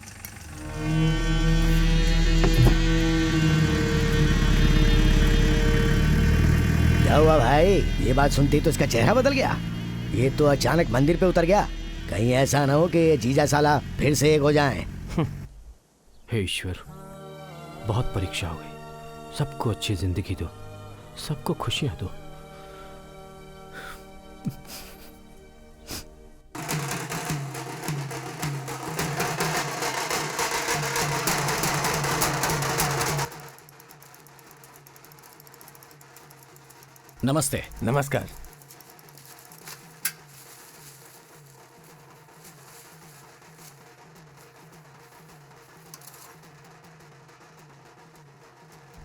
क्या हुआ भाई? ये बात सुनते ही तो इसका चेहरा बदल गया। ये तो अचानक मंदिर पे उतर गया। कहीं ऐसा ना हो कि ये जीजा साला फिर से एक हो जाएं। हे ईश्वर, बहुत परीक्षा हो गई। सबको अच्छी जिंदगी दो, सबको खुशियां दो। नमस्ते। नमस्कार।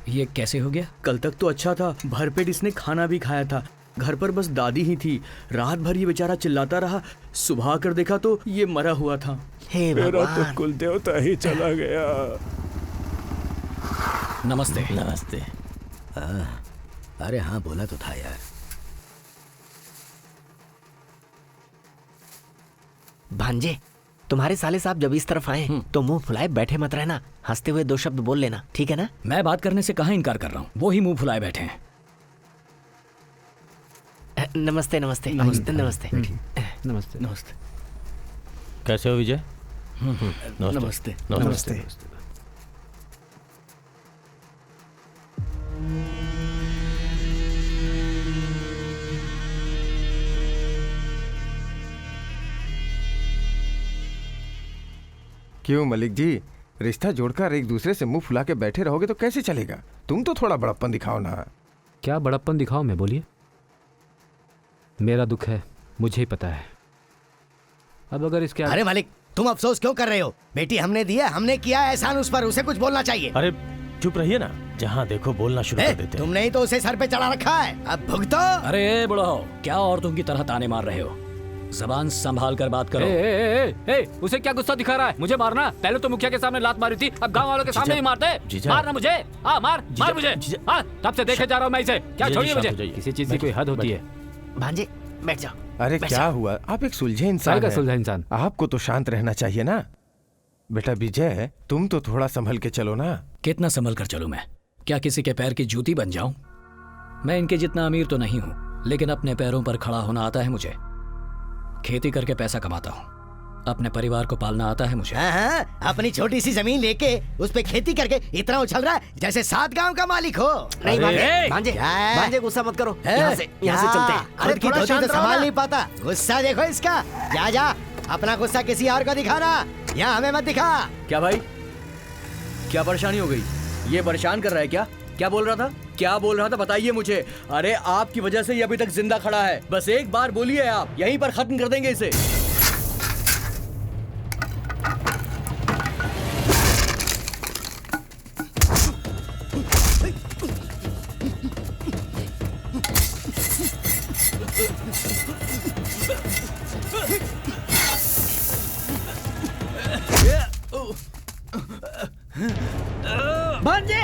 ये कैसे हो गया? कल तक तो अच्छा था, भरपेट इसने खाना भी खाया था। घर पर बस दादी ही थी। रात भर ये बेचारा चिल्लाता रहा। सुबह कर देखा तो ये मरा हुआ था। हे मेरा तो कुल देवता ही चला गया। नमस्ते। नमस्ते। अरे हाँ, बोला तो था यार। भांजे, तुम्हारे साले साहब जब इस तरफ आए तो मुंह फुलाए बैठे मत रहना। हंसते हुए 2 शब्द बोल लेना, ठीक है ना? मैं बात करने से कहाँ इनकार कर रहा हूँ, वो ही मुंह फुलाए बैठे हैं। नमस्ते नमस्ते नमस्ते नमस्ते नमस्ते नमस्ते। कैसे हो विजय? नमस्ते नमस्ते। क्यों मलिक जी, रिश्ता जोड़कर एक दूसरे से मुंह फुला के बैठे रहोगे तो कैसे चलेगा? तुम तो थोड़ा बड़प्पन दिखाओ ना। क्या बड़प्पन दिखाओ मैं? बोलिए। मेरा दुख है, मुझे ही पता है। अब अगर इसके अरे मालिक, तुम अफसोस क्यों कर रहे हो? बेटी हमने दिया, हमने किया एहसान उस पर, उसे कुछ बोलना चाहिए। अरे चुप रहिए ना, जहाँ देखो बोलना शुरू कर देते हैं। तुमने ही तो उसे सर पे चढ़ा रखा है, अब भुगतो। अरे बुढ़ाओ, क्या औरतों की तरह ताने मार रहे हो? जबान संभाल कर बात करो। उसे क्या गुस्सा दिखा रहा है? मुझे मारना? पहले तो मुखिया के सामने लात मारी थी, अब गांव वालों के सामने ही मारते। मारना मुझे? हाँ मार मुझे। हाँ, तब से देखे जा रहा हूँ मैं इसे। क्या छोड़िए मुझे। किसी चीज की कोई हद होती है। भांजे बैठ जाओ। अरे क्या हुआ? आप एक सुलझे इंसान हैं। सुलझा इंसान? आपको तो शांत रहना चाहिए ना। बेटा विजय, तुम तो थोड़ा संभल के चलो ना। कितना संभल कर चलूं मैं? क्या किसी के पैर की जूती बन जाऊं? मैं इनके जितना अमीर तो नहीं हूं, लेकिन अपने पैरों पर खड़ा होना आता है मुझे। खेती करके पैसा कमाता हूँ, अपने परिवार को पालना आता है मुझे। हाँ, अपनी छोटी सी जमीन लेके उस पे खेती करके इतना उछल रहा है जैसे 7 गांव का मालिक हो। नहीं भांजे गुस्सा मत करो। यहाँ से चलते हैं। खुद की धोती तो संभाल नहीं पाता, गुस्सा देखो इसका। जा अपना गुस्सा किसी और को दिखाना, यहाँ हमें मत दिखा। क्या भाई, क्या परेशानी हो गई? ये परेशान कर रहा है क्या? क्या बोल रहा था? क्या बोल रहा था बताइए मुझे। अरे आपकी वजह से ये अभी तक जिंदा खड़ा है। बस एक बार बोलिए, आप यहीं पर खत्म कर देंगे इसे। भांजे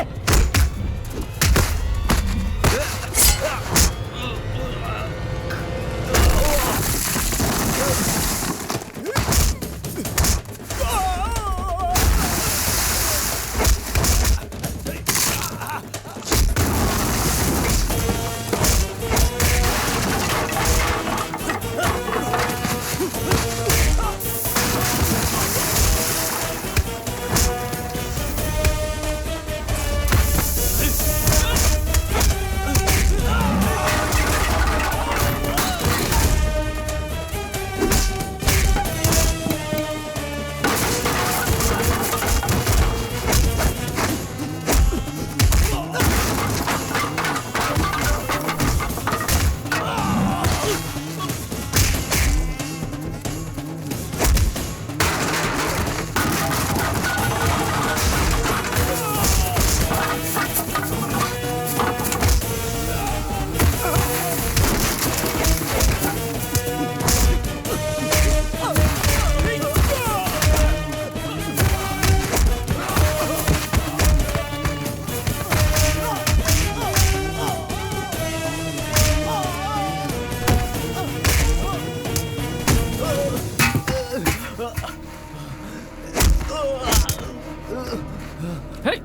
हे!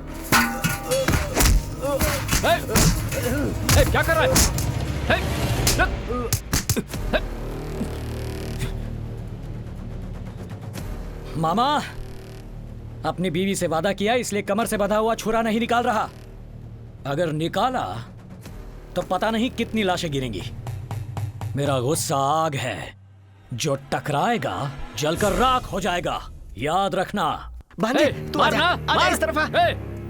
हे, क्या कर रहा है? हे! मामा, अपनी बीवी से वादा किया इसलिए कमर से बंधा हुआ छुरा नहीं निकाल रहा। अगर निकाला तो पता नहीं कितनी लाशें गिरेंगी। मेरा गुस्सा आग है, जो टकराएगा जलकर राख हो जाएगा, याद रखना। भांजे, तू आजा, आजा इस तरफ आ।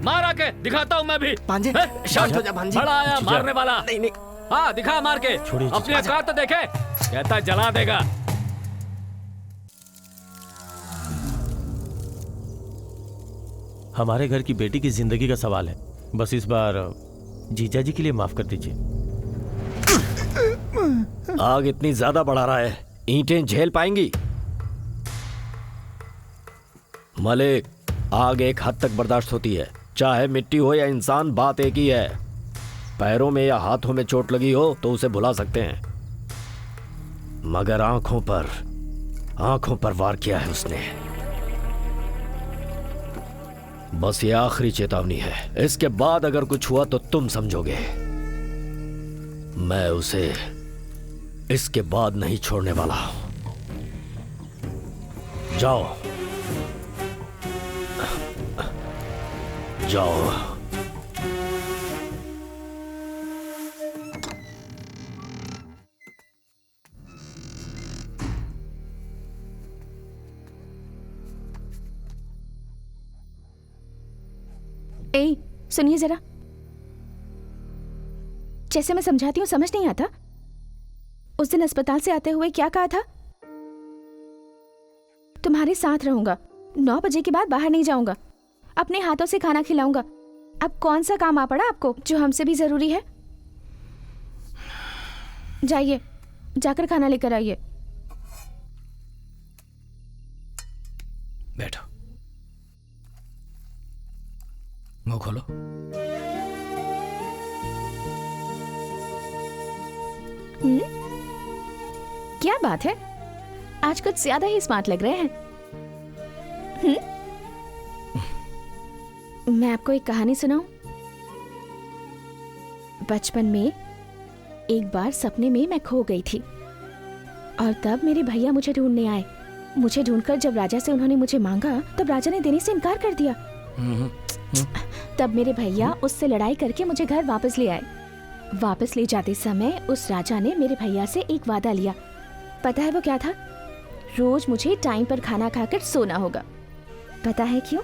मार आके दिखाता हूँ मैं भी। भांजे, शांत हो जा भांजे। बड़ा आया मारने वाला। नहीं नहीं, हाँ दिखा मार के, अपनी औकात तो देखे, कहता जला देगा। हमारे घर की बेटी की जिंदगी का सवाल है, बस इस बार जीजा जी के लिए माफ कर दीजिए। आग इतनी ज्यादा बढ़ा रहा है, ईंटें झेल पाएंगी? मलिक, आग एक हद तक बर्दाश्त होती है, चाहे मिट्टी हो या इंसान, बात एक ही है। पैरों में या हाथों में चोट लगी हो तो उसे भुला सकते हैं, मगर आंखों पर वार किया है उसने। बस ये आखिरी चेतावनी है, इसके बाद अगर कुछ हुआ तो तुम समझोगे। मैं उसे इसके बाद नहीं छोड़ने वाला। जाओ जाओ। ए, सुनिए जरा, जैसे मैं समझाती हूँ समझ नहीं आता। उस दिन अस्पताल से आते हुए क्या कहा था? तुम्हारे साथ रहूंगा, 9 बजे के बाद बाहर नहीं जाऊंगा, अपने हाथों से खाना खिलाऊंगा। अब कौन सा काम आ पड़ा आपको जो हमसे भी जरूरी है? जाइए, जाकर खाना लेकर आइए। बैठो, मुंह खोलो। क्या बात है, आज कुछ ज्यादा ही स्मार्ट लग रहे हैं। मैं आपको एक कहानी सुनाऊं? बचपन में एक बार सपने में मैं खो गई थी और तब मेरे भैया मुझे ढूंढने आए। मुझे ढूंढकर जब राजा से उन्होंने मुझे मांगा तब राजा ने देने से इनकार कर दिया। तब मेरे भैया उससे लड़ाई करके मुझे घर वापस ले आए। वापस ले जाते समय उस राजा ने मेरे भैया से एक वादा लिया। पता है वो क्या था? रोज मुझे टाइम पर खाना खाकर सोना होगा। पता है क्यों?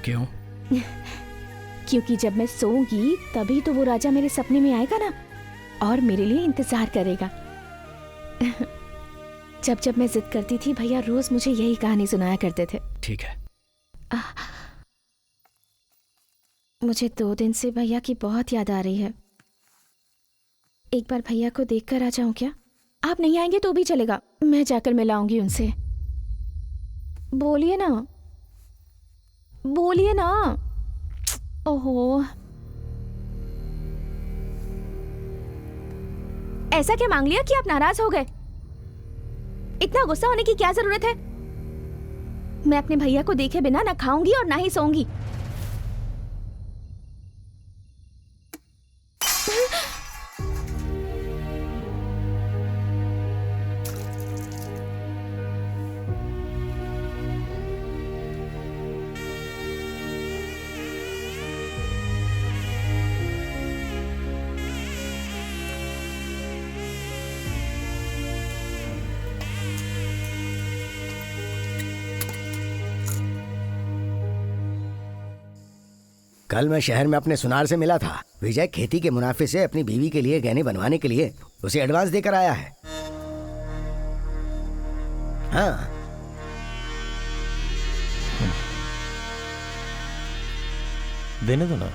क्यों? क्योंकि जब मैं सोऊंगी तभी तो वो राजा मेरे सपने में आएगा ना, और मेरे लिए इंतजार करेगा। जब जब मैं जिद करती थी भैया रोज मुझे यही कहानी सुनाया करते थे। ठीक है। मुझे 2 दिन से भैया की बहुत याद आ रही है। एक बार भैया को देखकर आ जाऊं क्या? आप नहीं आएंगे तो भी चलेगा, मैं जाकर मिलाऊंगी उनसे। बोलिए ना, बोलिए ना। ओहो, ऐसा क्या मांग लिया कि आप नाराज हो गए? इतना गुस्सा होने की क्या जरूरत है? मैं अपने भैया को देखे बिना ना खाऊंगी और ना ही सोऊंगी। कल मैं शहर में अपने सुनार से मिला था। विजय खेती के मुनाफे से अपनी बीवी के लिए गहने बनवाने के लिए उसे एडवांस देकर आया है। हाँ, देने दो ना,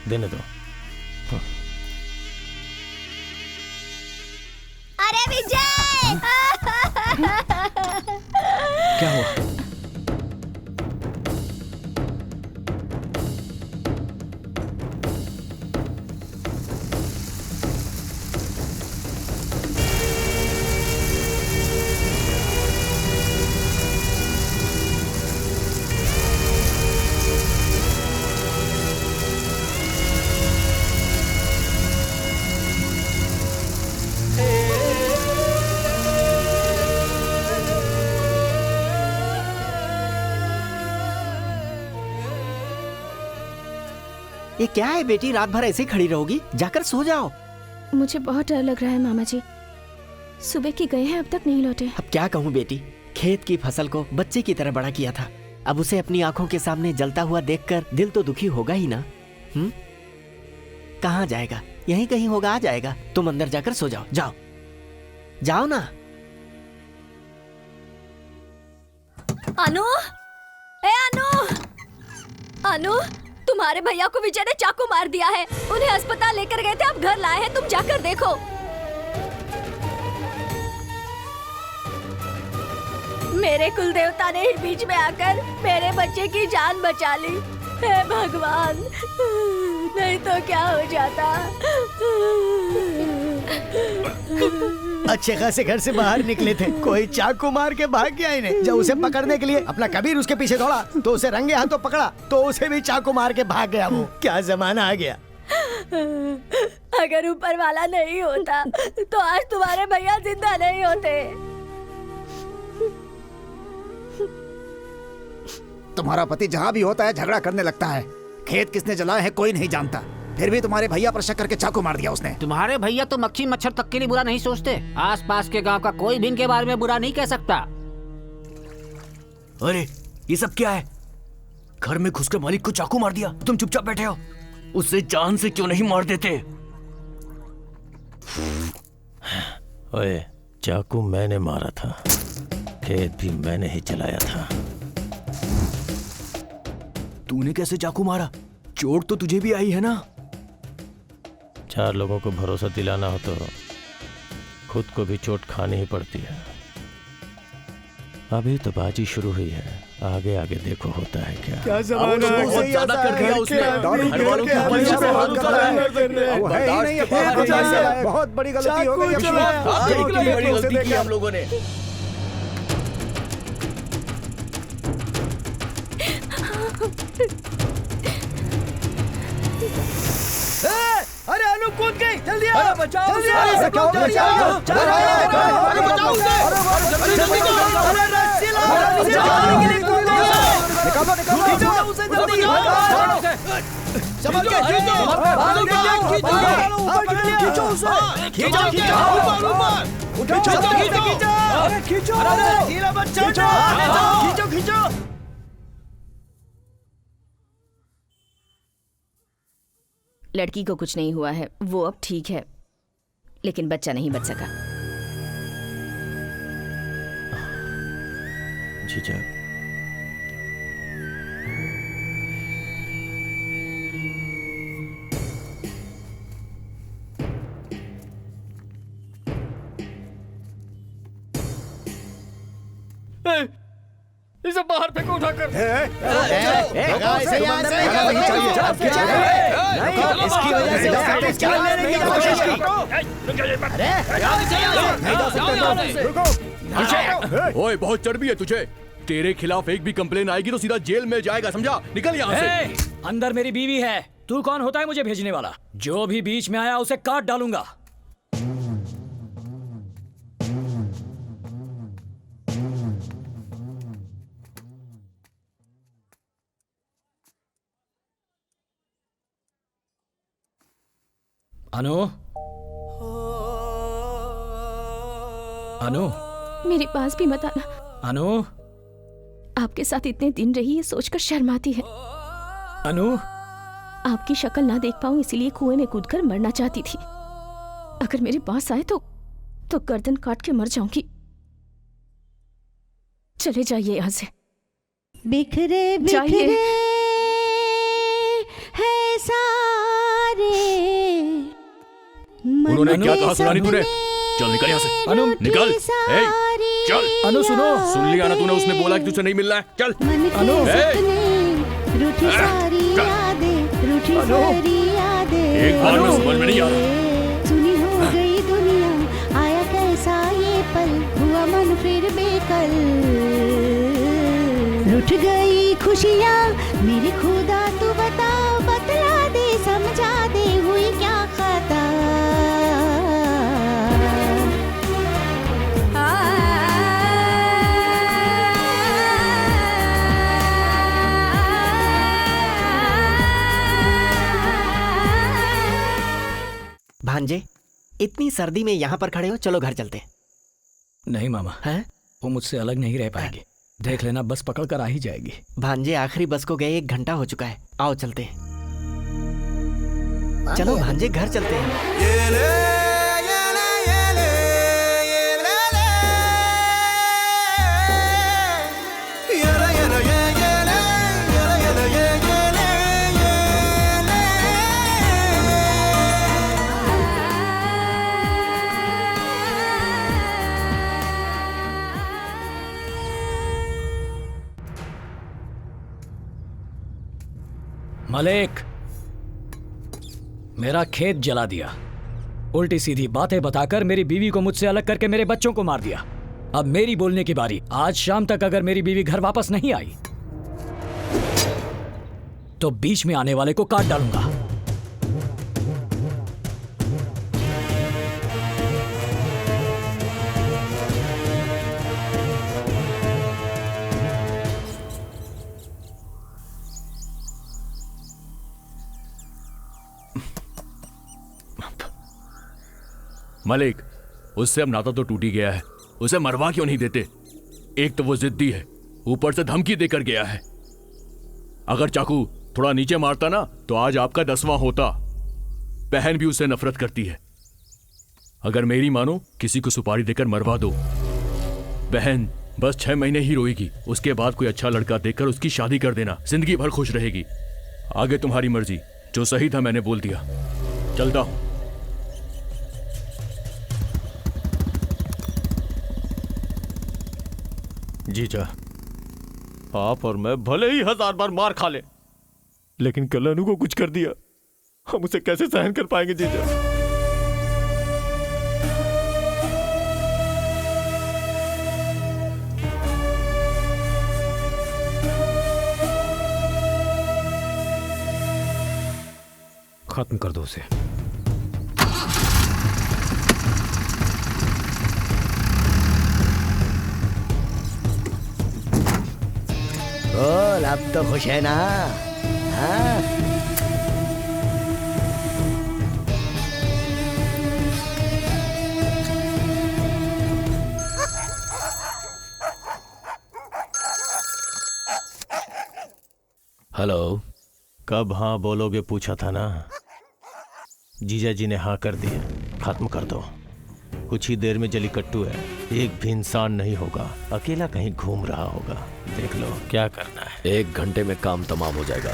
देने दो। अरे विजय! क्या हुआ? ये क्या है बेटी, रात भर ऐसे खड़ी रहोगी? जाकर सो जाओ। मुझे बहुत डर लग रहा है मामा जी। सुबह की गए हैं, अब तक नहीं लौटे। अब क्या कहूँ बेटी, खेत की फसल को बच्चे की तरह बड़ा किया था, अब उसे अपनी आंखों के सामने जलता हुआ देखकर दिल तो दुखी होगा ही ना। कहाँ जाएगा? यहीं कहीं होगा, आ जाएगा। तुम अंदर जाकर सो जाओ, जाओ जाओ ना। अनु, ए अनु, अनु, तुम्हारे भैया को विजय ने चाकू मार दिया है। उन्हें अस्पताल लेकर गए थे, अब घर लाए हैं, तुम जाकर देखो। मेरे कुल देवता ने इस बीच में आकर मेरे बच्चे की जान बचा ली। हे भगवान, नहीं तो क्या हो जाता। अच्छे खासे घर से बाहर निकले थे, कोई चाकू मार के भाग गया इन्हें। जब उसे पकड़ने के लिए अपना कबीर उसके पीछे दौड़ा तो उसे रंगे हाथों पकड़ा तो उसे भी चाकू मार के भाग गया। वो क्या जमाना आ गया। अगर ऊपर वाला नहीं होता तो आज तुम्हारे भैया जिंदा नहीं होते। तुम्हारा पति जहाँ भी होता है झगड़ा करने लगता है। खेत किसने जलाया है कोई नहीं जानता, फिर भी तुम्हारे भैया पर शक करके चाकू मार दिया उसने। तुम्हारे भैया तो मक्खी मच्छर तक के लिए बुरा नहीं सोचते। आसपास के गांव का कोई भी इनके बारे में बुरा नहीं कह सकता। अरे ये सब क्या है? घर में घुसकर मालिक को चाकू मार दिया, तुम चुपचाप बैठे हो। उसे जान से क्यों नहीं मार देते? ओए, चाकू मैंने मारा था, खेत भी मैंने ही चलाया था। तूने कैसे चाकू मारा? चोट तो तुझे भी आई है ना? 4 लोगों को भरोसा दिलाना हो तो खुद को भी चोट खानी ही पड़ती है। अभी तो बाजी शुरू हुई है, आगे आगे देखो होता है क्या। क्या जमाना है, बहुत ज्यादा कर दिया उसने। घर वालों की हमेशा से हाथ कर रहा है। बहुत बड़ी गलती हो गई, बड़ी गलती की हम लोगों ने। अरे अनु कूद गई, जल्दी आओ। अरे बचाओ जल्दी उसे। आओ, अरे बचाओ, जल्दी बचाओ, आओ। बचाओ, अरे बचाओ उसे। अरे जल्दी करो, अरे रस्सी लाओ, रस्सी लाओ, निकालो, निकालो, खींचो उसे जल्दी। संभल के खींचो, भागो, खींचो उसे, खींचो, खींचो, ऊपर, खींचो, खींचो, अरे खींचो, अरे ढीला मत छोड़ो, खींचो, खींचो। लड़की को कुछ नहीं हुआ है, वो अब ठीक है, लेकिन बच्चा नहीं बच सका। जीजा, इसे बाहर फेंको उठाकर। इसकी वजह से डॉक्टर जान लेने की कोशिश की। ओए, बहुत चर्बी है तुझे। तेरे खिलाफ एक भी कंप्लेन आएगी तो सीधा जेल में जाएगा, समझा? निकल यहाँ से। अंदर मेरी बीवी है, तू कौन होता है मुझे भेजने वाला? जो भी बीच में आया उसे काट डालूंगा। अनु, अनु, मेरे पास भी मत आना। अनु, आपके साथ इतने दिन रही है सोचकर शर्म आती है। अनु, आपकी शक्ल ना देख पाऊं इसलिए कुएं में कूदकर मरना चाहती थी। अगर मेरे पास आए तो गर्दन काट के मर जाऊंगी। चले जाइए यहाँ से। बिखरे बिखरे है सारे। उन्होंने क्या कहा सुना नहीं तूने? चल निकल यहाँ से। अनु, निकल। चल। अनु सुनो। सुन लिया ना तूने? उसने बोला कि तुझसे नहीं मिलना है। चल। अनु, रूठी सारी यादें, रूठी सारी यादें। एक बार में समझ में नहीं आ रहा। सुनी हो गई दुनिया, आया कैसा ये पल, हुआ मन फिर बेकल। रूठ गई खुशियाँ मेरी खुदा, तू बता, बतला दे, समझा दे, हुई क्या खता। भांजे, इतनी सर्दी में यहाँ पर खड़े हो, चलो घर चलते हैं। नहीं मामा, हैं? वो मुझसे अलग नहीं रह पाएगी। देख लेना, बस पकड़ कर आ ही जाएगी। भांजे, आखिरी बस को गए 1 घंटा हो चुका है, आओ चलते हैं। चलो भांजे, घर चलते हैं। मलिक, मेरा खेत जला दिया, उल्टी सीधी बातें बताकर मेरी बीवी को मुझसे अलग करके मेरे बच्चों को मार दिया। अब मेरी बोलने की बारी। आज शाम तक अगर मेरी बीवी घर वापस नहीं आई तो बीच में आने वाले को काट डालूंगा। मलिक, उससे अब नाता तो टूट ही गया है, उसे मरवा क्यों नहीं देते? एक तो वो जिद्दी है, ऊपर से धमकी देकर गया है। अगर चाकू थोड़ा नीचे मारता ना तो आज आपका 10वां होता। बहन भी उससे नफरत करती है। अगर मेरी मानो, किसी को सुपारी देकर मरवा दो। बहन बस 6 महीने ही रोएगी, उसके बाद कोई अच्छा लड़का देखकर उसकी शादी कर देना, जिंदगी भर खुश रहेगी। आगे तुम्हारी मर्जी, जो सही था मैंने बोल दिया। चलता हूं। जीजा, आप और मैं भले ही 1000 बार मार खा ले, लेकिन कल अनु को कुछ कर दिया, हम उसे कैसे सहन कर पाएंगे जीजा? खत्म कर दो उसे। बोल, अब तो खुश है ना? हाँ? हेलो। कब हाँ बोलोगे पूछा था ना? जीजा जी ने हाँ कर दिया, खत्म कर दो। कुछ ही देर में जलीकट्टू है, एक भी इंसान नहीं होगा, अकेला कहीं घूम रहा होगा। देख लो क्या करना है। 1 घंटे में काम तमाम हो जाएगा।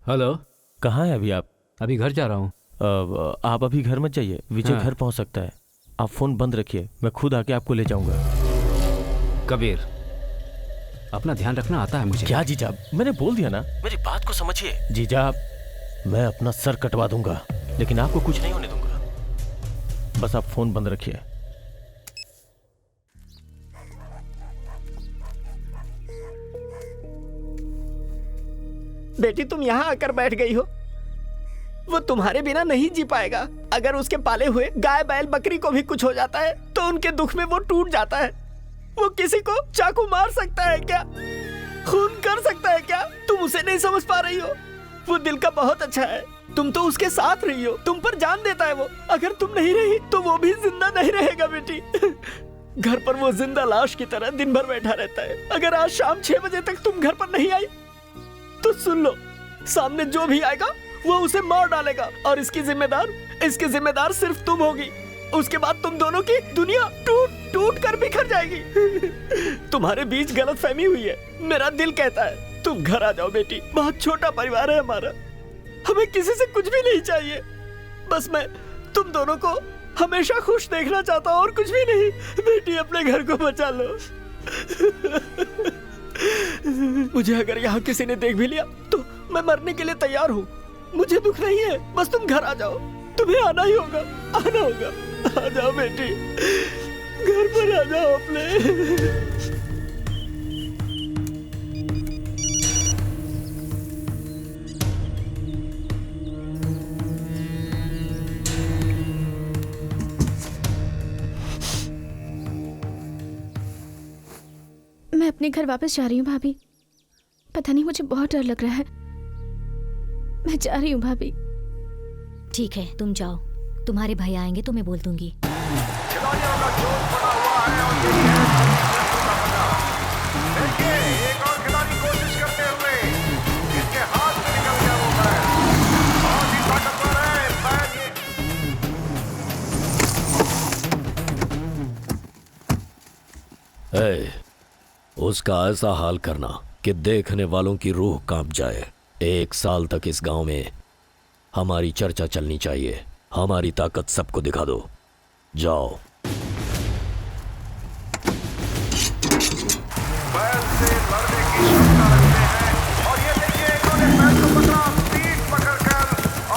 हेलो, कहाँ है अभी आप? अभी घर जा रहा हूँ। आप अभी घर मत जाइए, विजय हाँ। घर पहुँच सकता है। आप फोन बंद रखिए, मैं खुद आके आपको ले जाऊंगा। कबीर, अपना ध्यान रखना आता है मुझे। क्या जीजा, मैंने बोल दिया ना, मेरी बात को समझिए। जीजा, मैं अपना सर कटवा दूंगा, लेकिन आपको कुछ नहीं होने दूंगा। बस आप फोन बंद रखिए। बेटी, तुम यहाँ आकर बैठ गई हो। वो तुम्हारे बिना नहीं जी पाएगा। अगर उसके पाले हुए गाय बैल बकरी को भी कुछ हो जाता है तो उनके दुख में वो टूट जाता है। वो किसी को चाकू मार सकता है क्या? खून कर सकता है क्या? तुम उसे नहीं समझ पा रही हो। वो दिल का बहुत अच्छा है, तुम तो उसके साथ रही हो, तुम पर जान देता है वो। अगर तुम नहीं रही तो वो भी जिंदा नहीं रहेगा बेटी। घर पर वो जिंदा लाश की तरह दिन भर बैठा रहता है। अगर आज शाम 6 बजे तक तुम घर पर नहीं आई तो सुन लो, सामने जो भी आएगा वो उसे मार डालेगा और इसकी जिम्मेदार सिर्फ तुम होगी। उसके बाद तुम दोनों की दुनिया टूट कर बिखर जाएगी। तुम्हारे बीच गलतफहमी हुई है। मेरा दिल कहता है तुम घर आ जाओ बेटी। बहुत छोटा परिवार है हमारा, हमें किसी से कुछ भी नहीं चाहिए। बस मैं तुम दोनों को हमेशा खुश देखना चाहता हूँ और कुछ भी नहीं। बेटी, अपने घर को बचा लो। मुझे अगर यहाँ किसी ने देख भी लिया तो मैं मरने के लिए तैयार हूँ। मुझे दुख नहीं है, बस तुम घर आ जाओ। तुम्हें आना ही होगा, आना होगा। आ जाओ बेटी, घर पर आ जाओ अपने। मैं अपने घर वापस जा रही हूँ भाभी। पता नहीं, मुझे बहुत डर लग रहा है। मैं जा रही हूँ भाभी। ठीक है, तुम जाओ। तुम्हारे भाई आएंगे तो मैं बोल दूंगी। खिलाड़ियों का जोश बना हुआ है और यही है देखिए, एक और खिलाड़ी कोशिश करते हुए इसके हाथ से निकल गया वो बैल। बहुत ही ताकतवर है बैल ये। उसका ऐसा हाल करना कि देखने वालों की रूह कांप जाए। 1 साल तक इस गांव में हमारी चर्चा चलनी चाहिए। हमारी ताकत सबको दिखा दो। जाओ। बैल से लड़ने की क्षमता रखते हैं और ये देखिए इन्होंने बैल को पकड़ा, पीठ पकड़कर,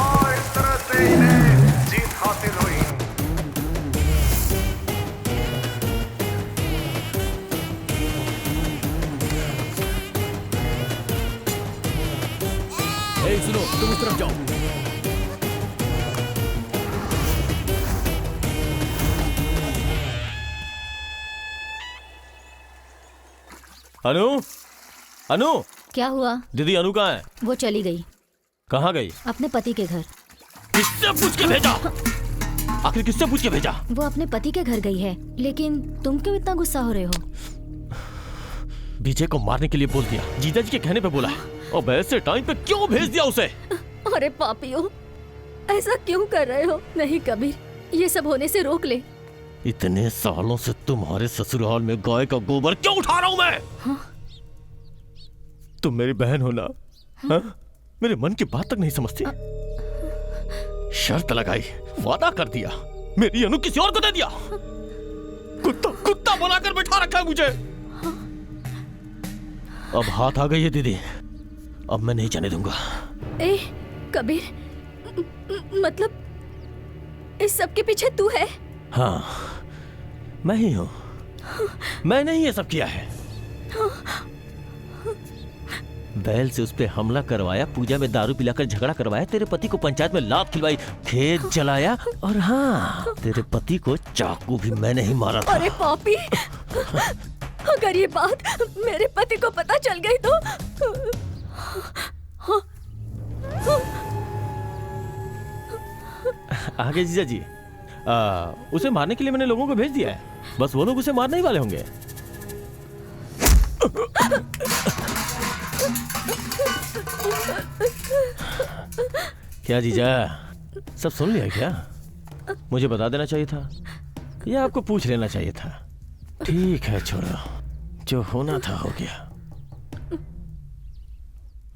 और इस तरह से इन्हें जीत हासिल हुई। सुनो, तुम उस तरफ जाओ। अनु, अनु, क्या हुआ? दीदी अनु कहाँ है? वो चली गई। कहाँ गई? अपने पति के घर। किससे पूछ के भेजा? आखिर किससे पूछ के भेजा? वो अपने पति के घर गई है। लेकिन तुम क्यों इतना गुस्सा हो रहे हो? विजय को मारने के लिए बोल दिया, जीजा जी के कहने पे बोला है। और ऐसे टाइम पे क्यों भेज दिया उसे? अरे पापियों, ऐसा क्यों कर रहे हो? नहीं कबीर, ये सब होने से रोक ले। इतने सालों से तुम्हारे ससुराल में गाय का गोबर क्यों उठा रहा हूं मैं? हाँ? तुम मेरी बहन हो ना? हाँ? मेरे मन की बात तक नहीं समझती। शर्त लगाई, वादा कर दिया, मेरी अनु किसी और को दे दिया। कुत्ता कुत्ता बनाकर बैठा रखा है मुझे। अब हाथ आ गई है दीदी, अब मैं नहीं जाने दूंगा। ए कबीर, मतलब इस सब के पीछे तू है? हाँ, मैं ही हूँ। मैंने ही ये सब किया है। बैल से उस पे हमला करवाया, पूजा में दारू पिलाकर झगड़ा करवाया, तेरे पति को पंचायत में लात खिलवाई, खेत जलाया, और हाँ, तेरे पति को चाकू भी मैंने ही मारा था। अरे पापी, अगर ये बात मेरे पति को पता चल गई तो आगे जीजा जी, उसे मारने के लिए मैंने लोगों को भेज दिया है। बस वो लोग उसे मारने ही वाले होंगे। क्या जीजा, सब सुन लिया क्या? मुझे बता देना चाहिए था या आपको पूछ लेना चाहिए था? ठीक है, छोड़ो, जो होना था हो गया।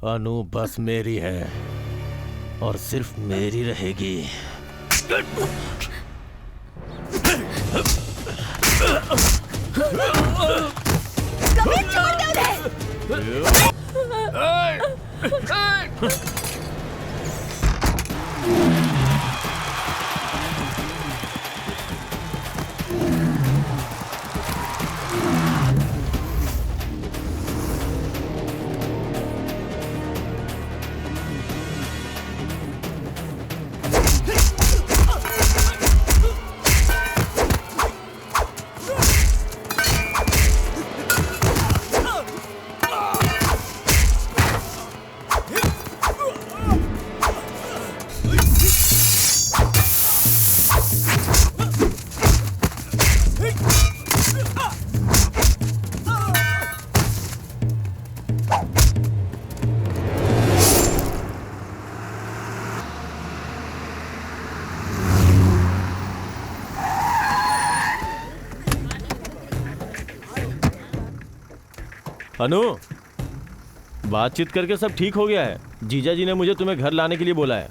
अनु बस मेरी है और सिर्फ मेरी रहेगी। कबीर, छोड़ दे उन्हें। अनु, बातचीत करके सब ठीक हो गया है। जीजा जी ने मुझे तुम्हें घर लाने के लिए बोला है।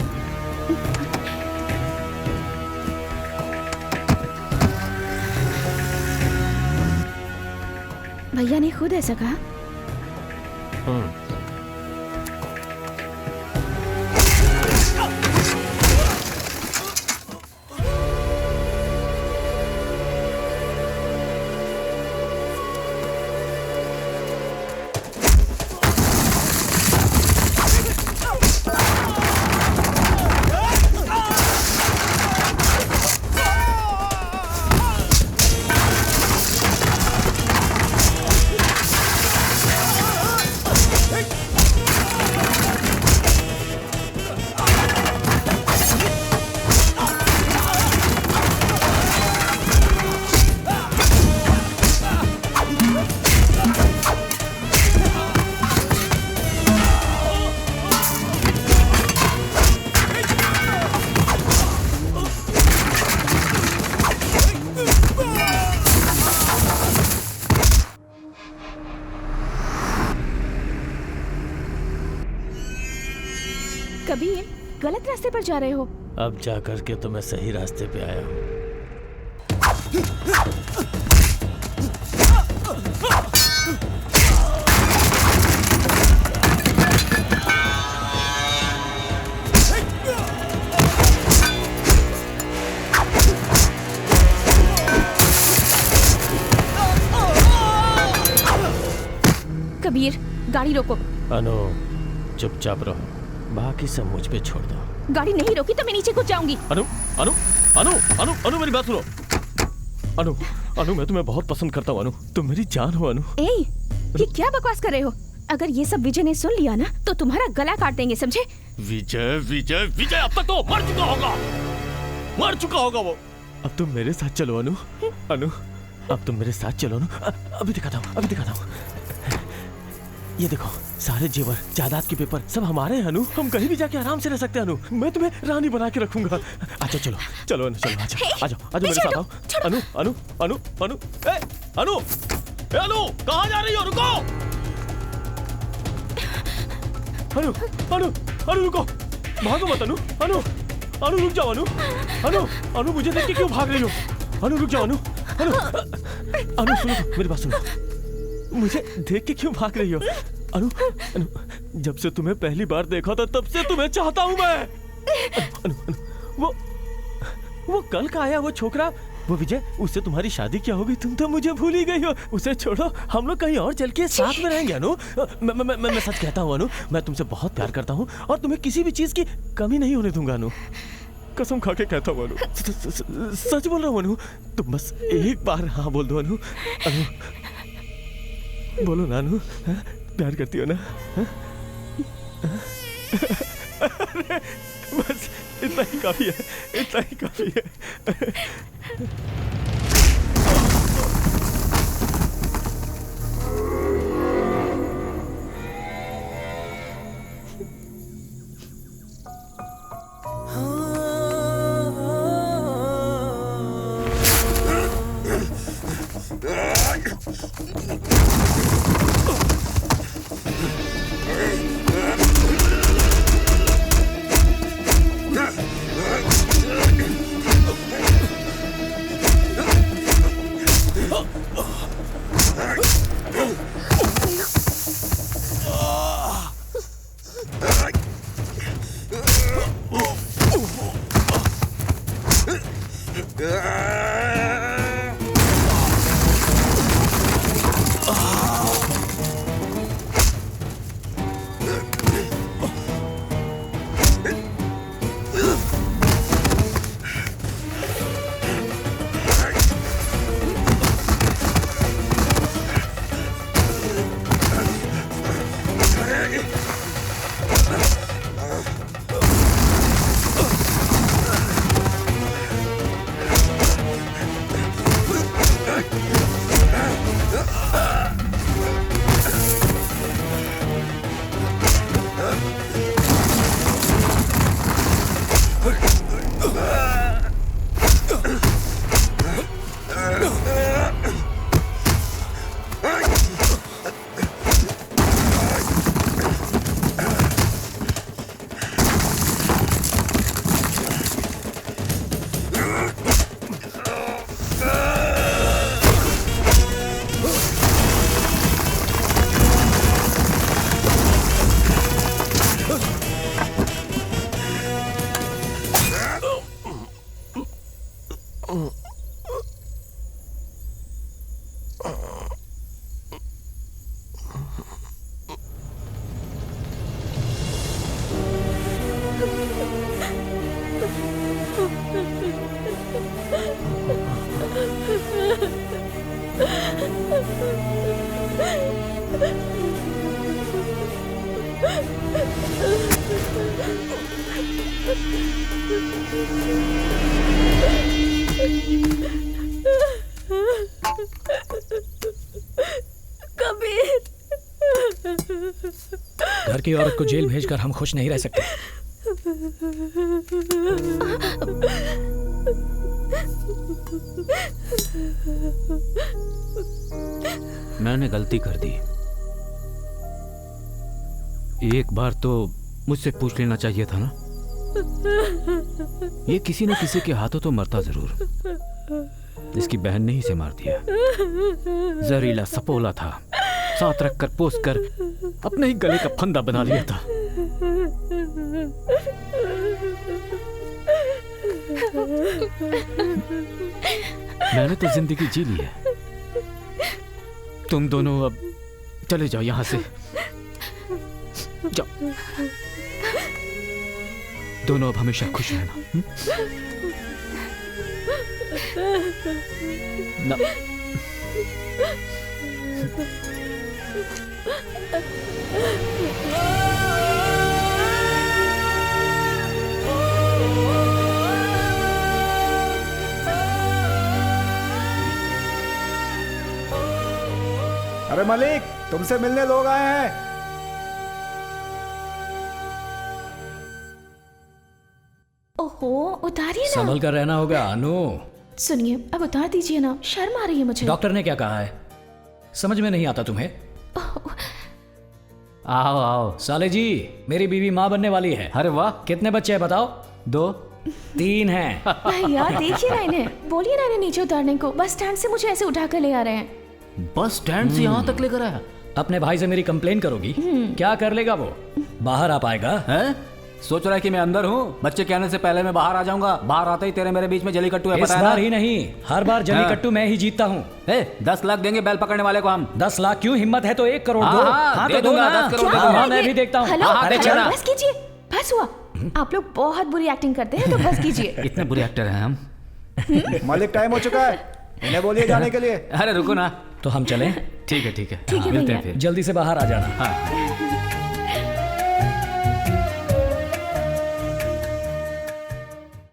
भैया ने खुद ऐसा कहा? कबीर, गलत रास्ते पर जा रहे हो। अब जा करके तो मैं सही रास्ते पे आया हूँ। कबीर, गाड़ी रोको। अनु, चुपचाप रहो, बाकी सब मुझ पे छोड़ दो। गाड़ी नहीं रोकी तो मैं नीचे कूद जाऊंगी। अनु, अनु, अनु, अनु, अनु, मेरी बात सुनो। अनु, अनु, मैं तुम्हें बहुत पसंद करता हूँ अनु, तुम मेरी जान हो अनु। ए, ये क्या बकवास कर रहे हो? अगर ये सब विजय ने सुन लिया ना तो तुम्हारा गला काट देंगे, समझे? विजय, विजय, विजय अब तक तो मर चुका होगा, मर चुका होगा वो। अब तुम मेरे साथ चलो अनु, अनु, अब तुम मेरे साथ चलो अनु। अभी दिखाता हूँ, अभी दिखाता हूँ। ये देखो, सारे जेवर, जायदाद के पेपर सब हमारे हैं अनु। हम कहीं भी जाके आराम से रह सकते हैं अनु। मैं तुम्हें रानी बना के रखूंगा। अच्छा चलो, चलो अनु, चलो, आजा, आजा, आजा मेरे साथ आओ। अनु, अनु, अनु, अनु, ए, अनु, ए, अनु, कहाँ जा रही हो? रुको, अनु, अनु, अनु रुको, भागो मत अनु, अनु, अनु रुक जाओ अनु, अनु, अनु मुझे देख के क्यों भाग रही हो? अनु रुक जाओ अनु, अनु, अनु सुनो, मेरी बात सुनो, मुझे देख के क्यों भाग रही हो? अनु, अनु, जब से तुम्हें पहली बार देखा था तब से तुम्हें चाहता हूँ मैं। अनु, अनु, वो कल का आया वो छोकरा, वो विजय, उससे तुम्हारी शादी क्या होगी? तुम तो मुझे भूल ही गई हो। उसे छोड़ो, हम लोग कहीं और चल के साथ में रहेंगे अनु। मैं सच कहता हूँ अनु, मैं तुमसे बहुत प्यार करता हूँ और तुम्हें किसी भी चीज की कमी नहीं होने दूंगा अनु। कसम खा के कहता हूँ अनु, सच बोल रहा हूँ अनु। तुम बस एक बार हाँ बोल दो अनु। अनु बोलो ना अनु, प्यार करती हो ना? बस इतना ही काफी है, इतना ही काफी है। घर की औरत को जेल भेजकर हम खुश नहीं रह सकते। मैंने गलती कर दी। एक बार तो मुझसे पूछ लेना चाहिए था ना। ये किसी न किसी के हाथों तो मरता जरूर। इसकी बहन ने ही इसे मार दिया। जहरीला सपोला था, साथ रखकर पोस कर अपने ही गले का फंदा बना लिया था। मैंने तो जिंदगी जी ली है। तुम दोनों अब चले जाओ यहां से। जाओ, दोनों अब हमेशा खुश रहना। ना। अरे मलिक, तुमसे मिलने लोग आए हैं। ओहो, उतारिए ना। संभल कर रहना होगा अनु। सुनिए, अब उतार दीजिए ना, शर्म आ रही है मुझे। डॉक्टर ने क्या कहा है? समझ में नहीं आता तुम्हें? आओ आओ। साले जी, मेरी बीवी माँ बनने वाली है। अरे वाह, कितने बच्चे हैं बताओ? 2 3 हैं। भैया देखिए ना इन्हें, बोलिए ना इन्हें नीचे उतारने को। बस स्टैंड से मुझे ऐसे उठा कर ले आ रहे हैं। बस स्टैंड से यहाँ तक लेकर आया? अपने भाई से मेरी कंप्लेन करोगी? क्या कर लेगा वो? बाहर आ पाएगा? हैं? सोच रहा है कि मैं अंदर हूँ, बच्चे के आने से पहले मैं बाहर आ जाऊंगा। बाहर आते ही तेरे मेरे बीच में जलीकट्टू है, इस पता है बार ना? ही नहीं, हर बार जलीकट्टू मैं ही जीतता हूँ। 10 लाख देंगे बैल पकड़ने वाले को हम। 10 लाख क्यों? हिम्मत है तो 1 करोड़ दो। हाँ, तो दे दो दूंगा, ना। 10 करोड़ क्या? दे दूंगा। हाँ, मैं भी देखता हूँ। हेलो, अरे हेलो, चला। बस कीजिए, बस हुआ। आप लोग बहुत बुरी एक्टिंग करते हैं, तो बस कीजिए। इतने बुरे एक्टर हैं हम। मलिक, टाइम हो चुका है, इन्हें बोलिए जाने के लिए। अरे रुको ना। तो हम चलें? ठीक है, ठीक है। ठीक है मिलते भैया। हैं फिर। जल्दी से बाहर आ जाना। हाँ।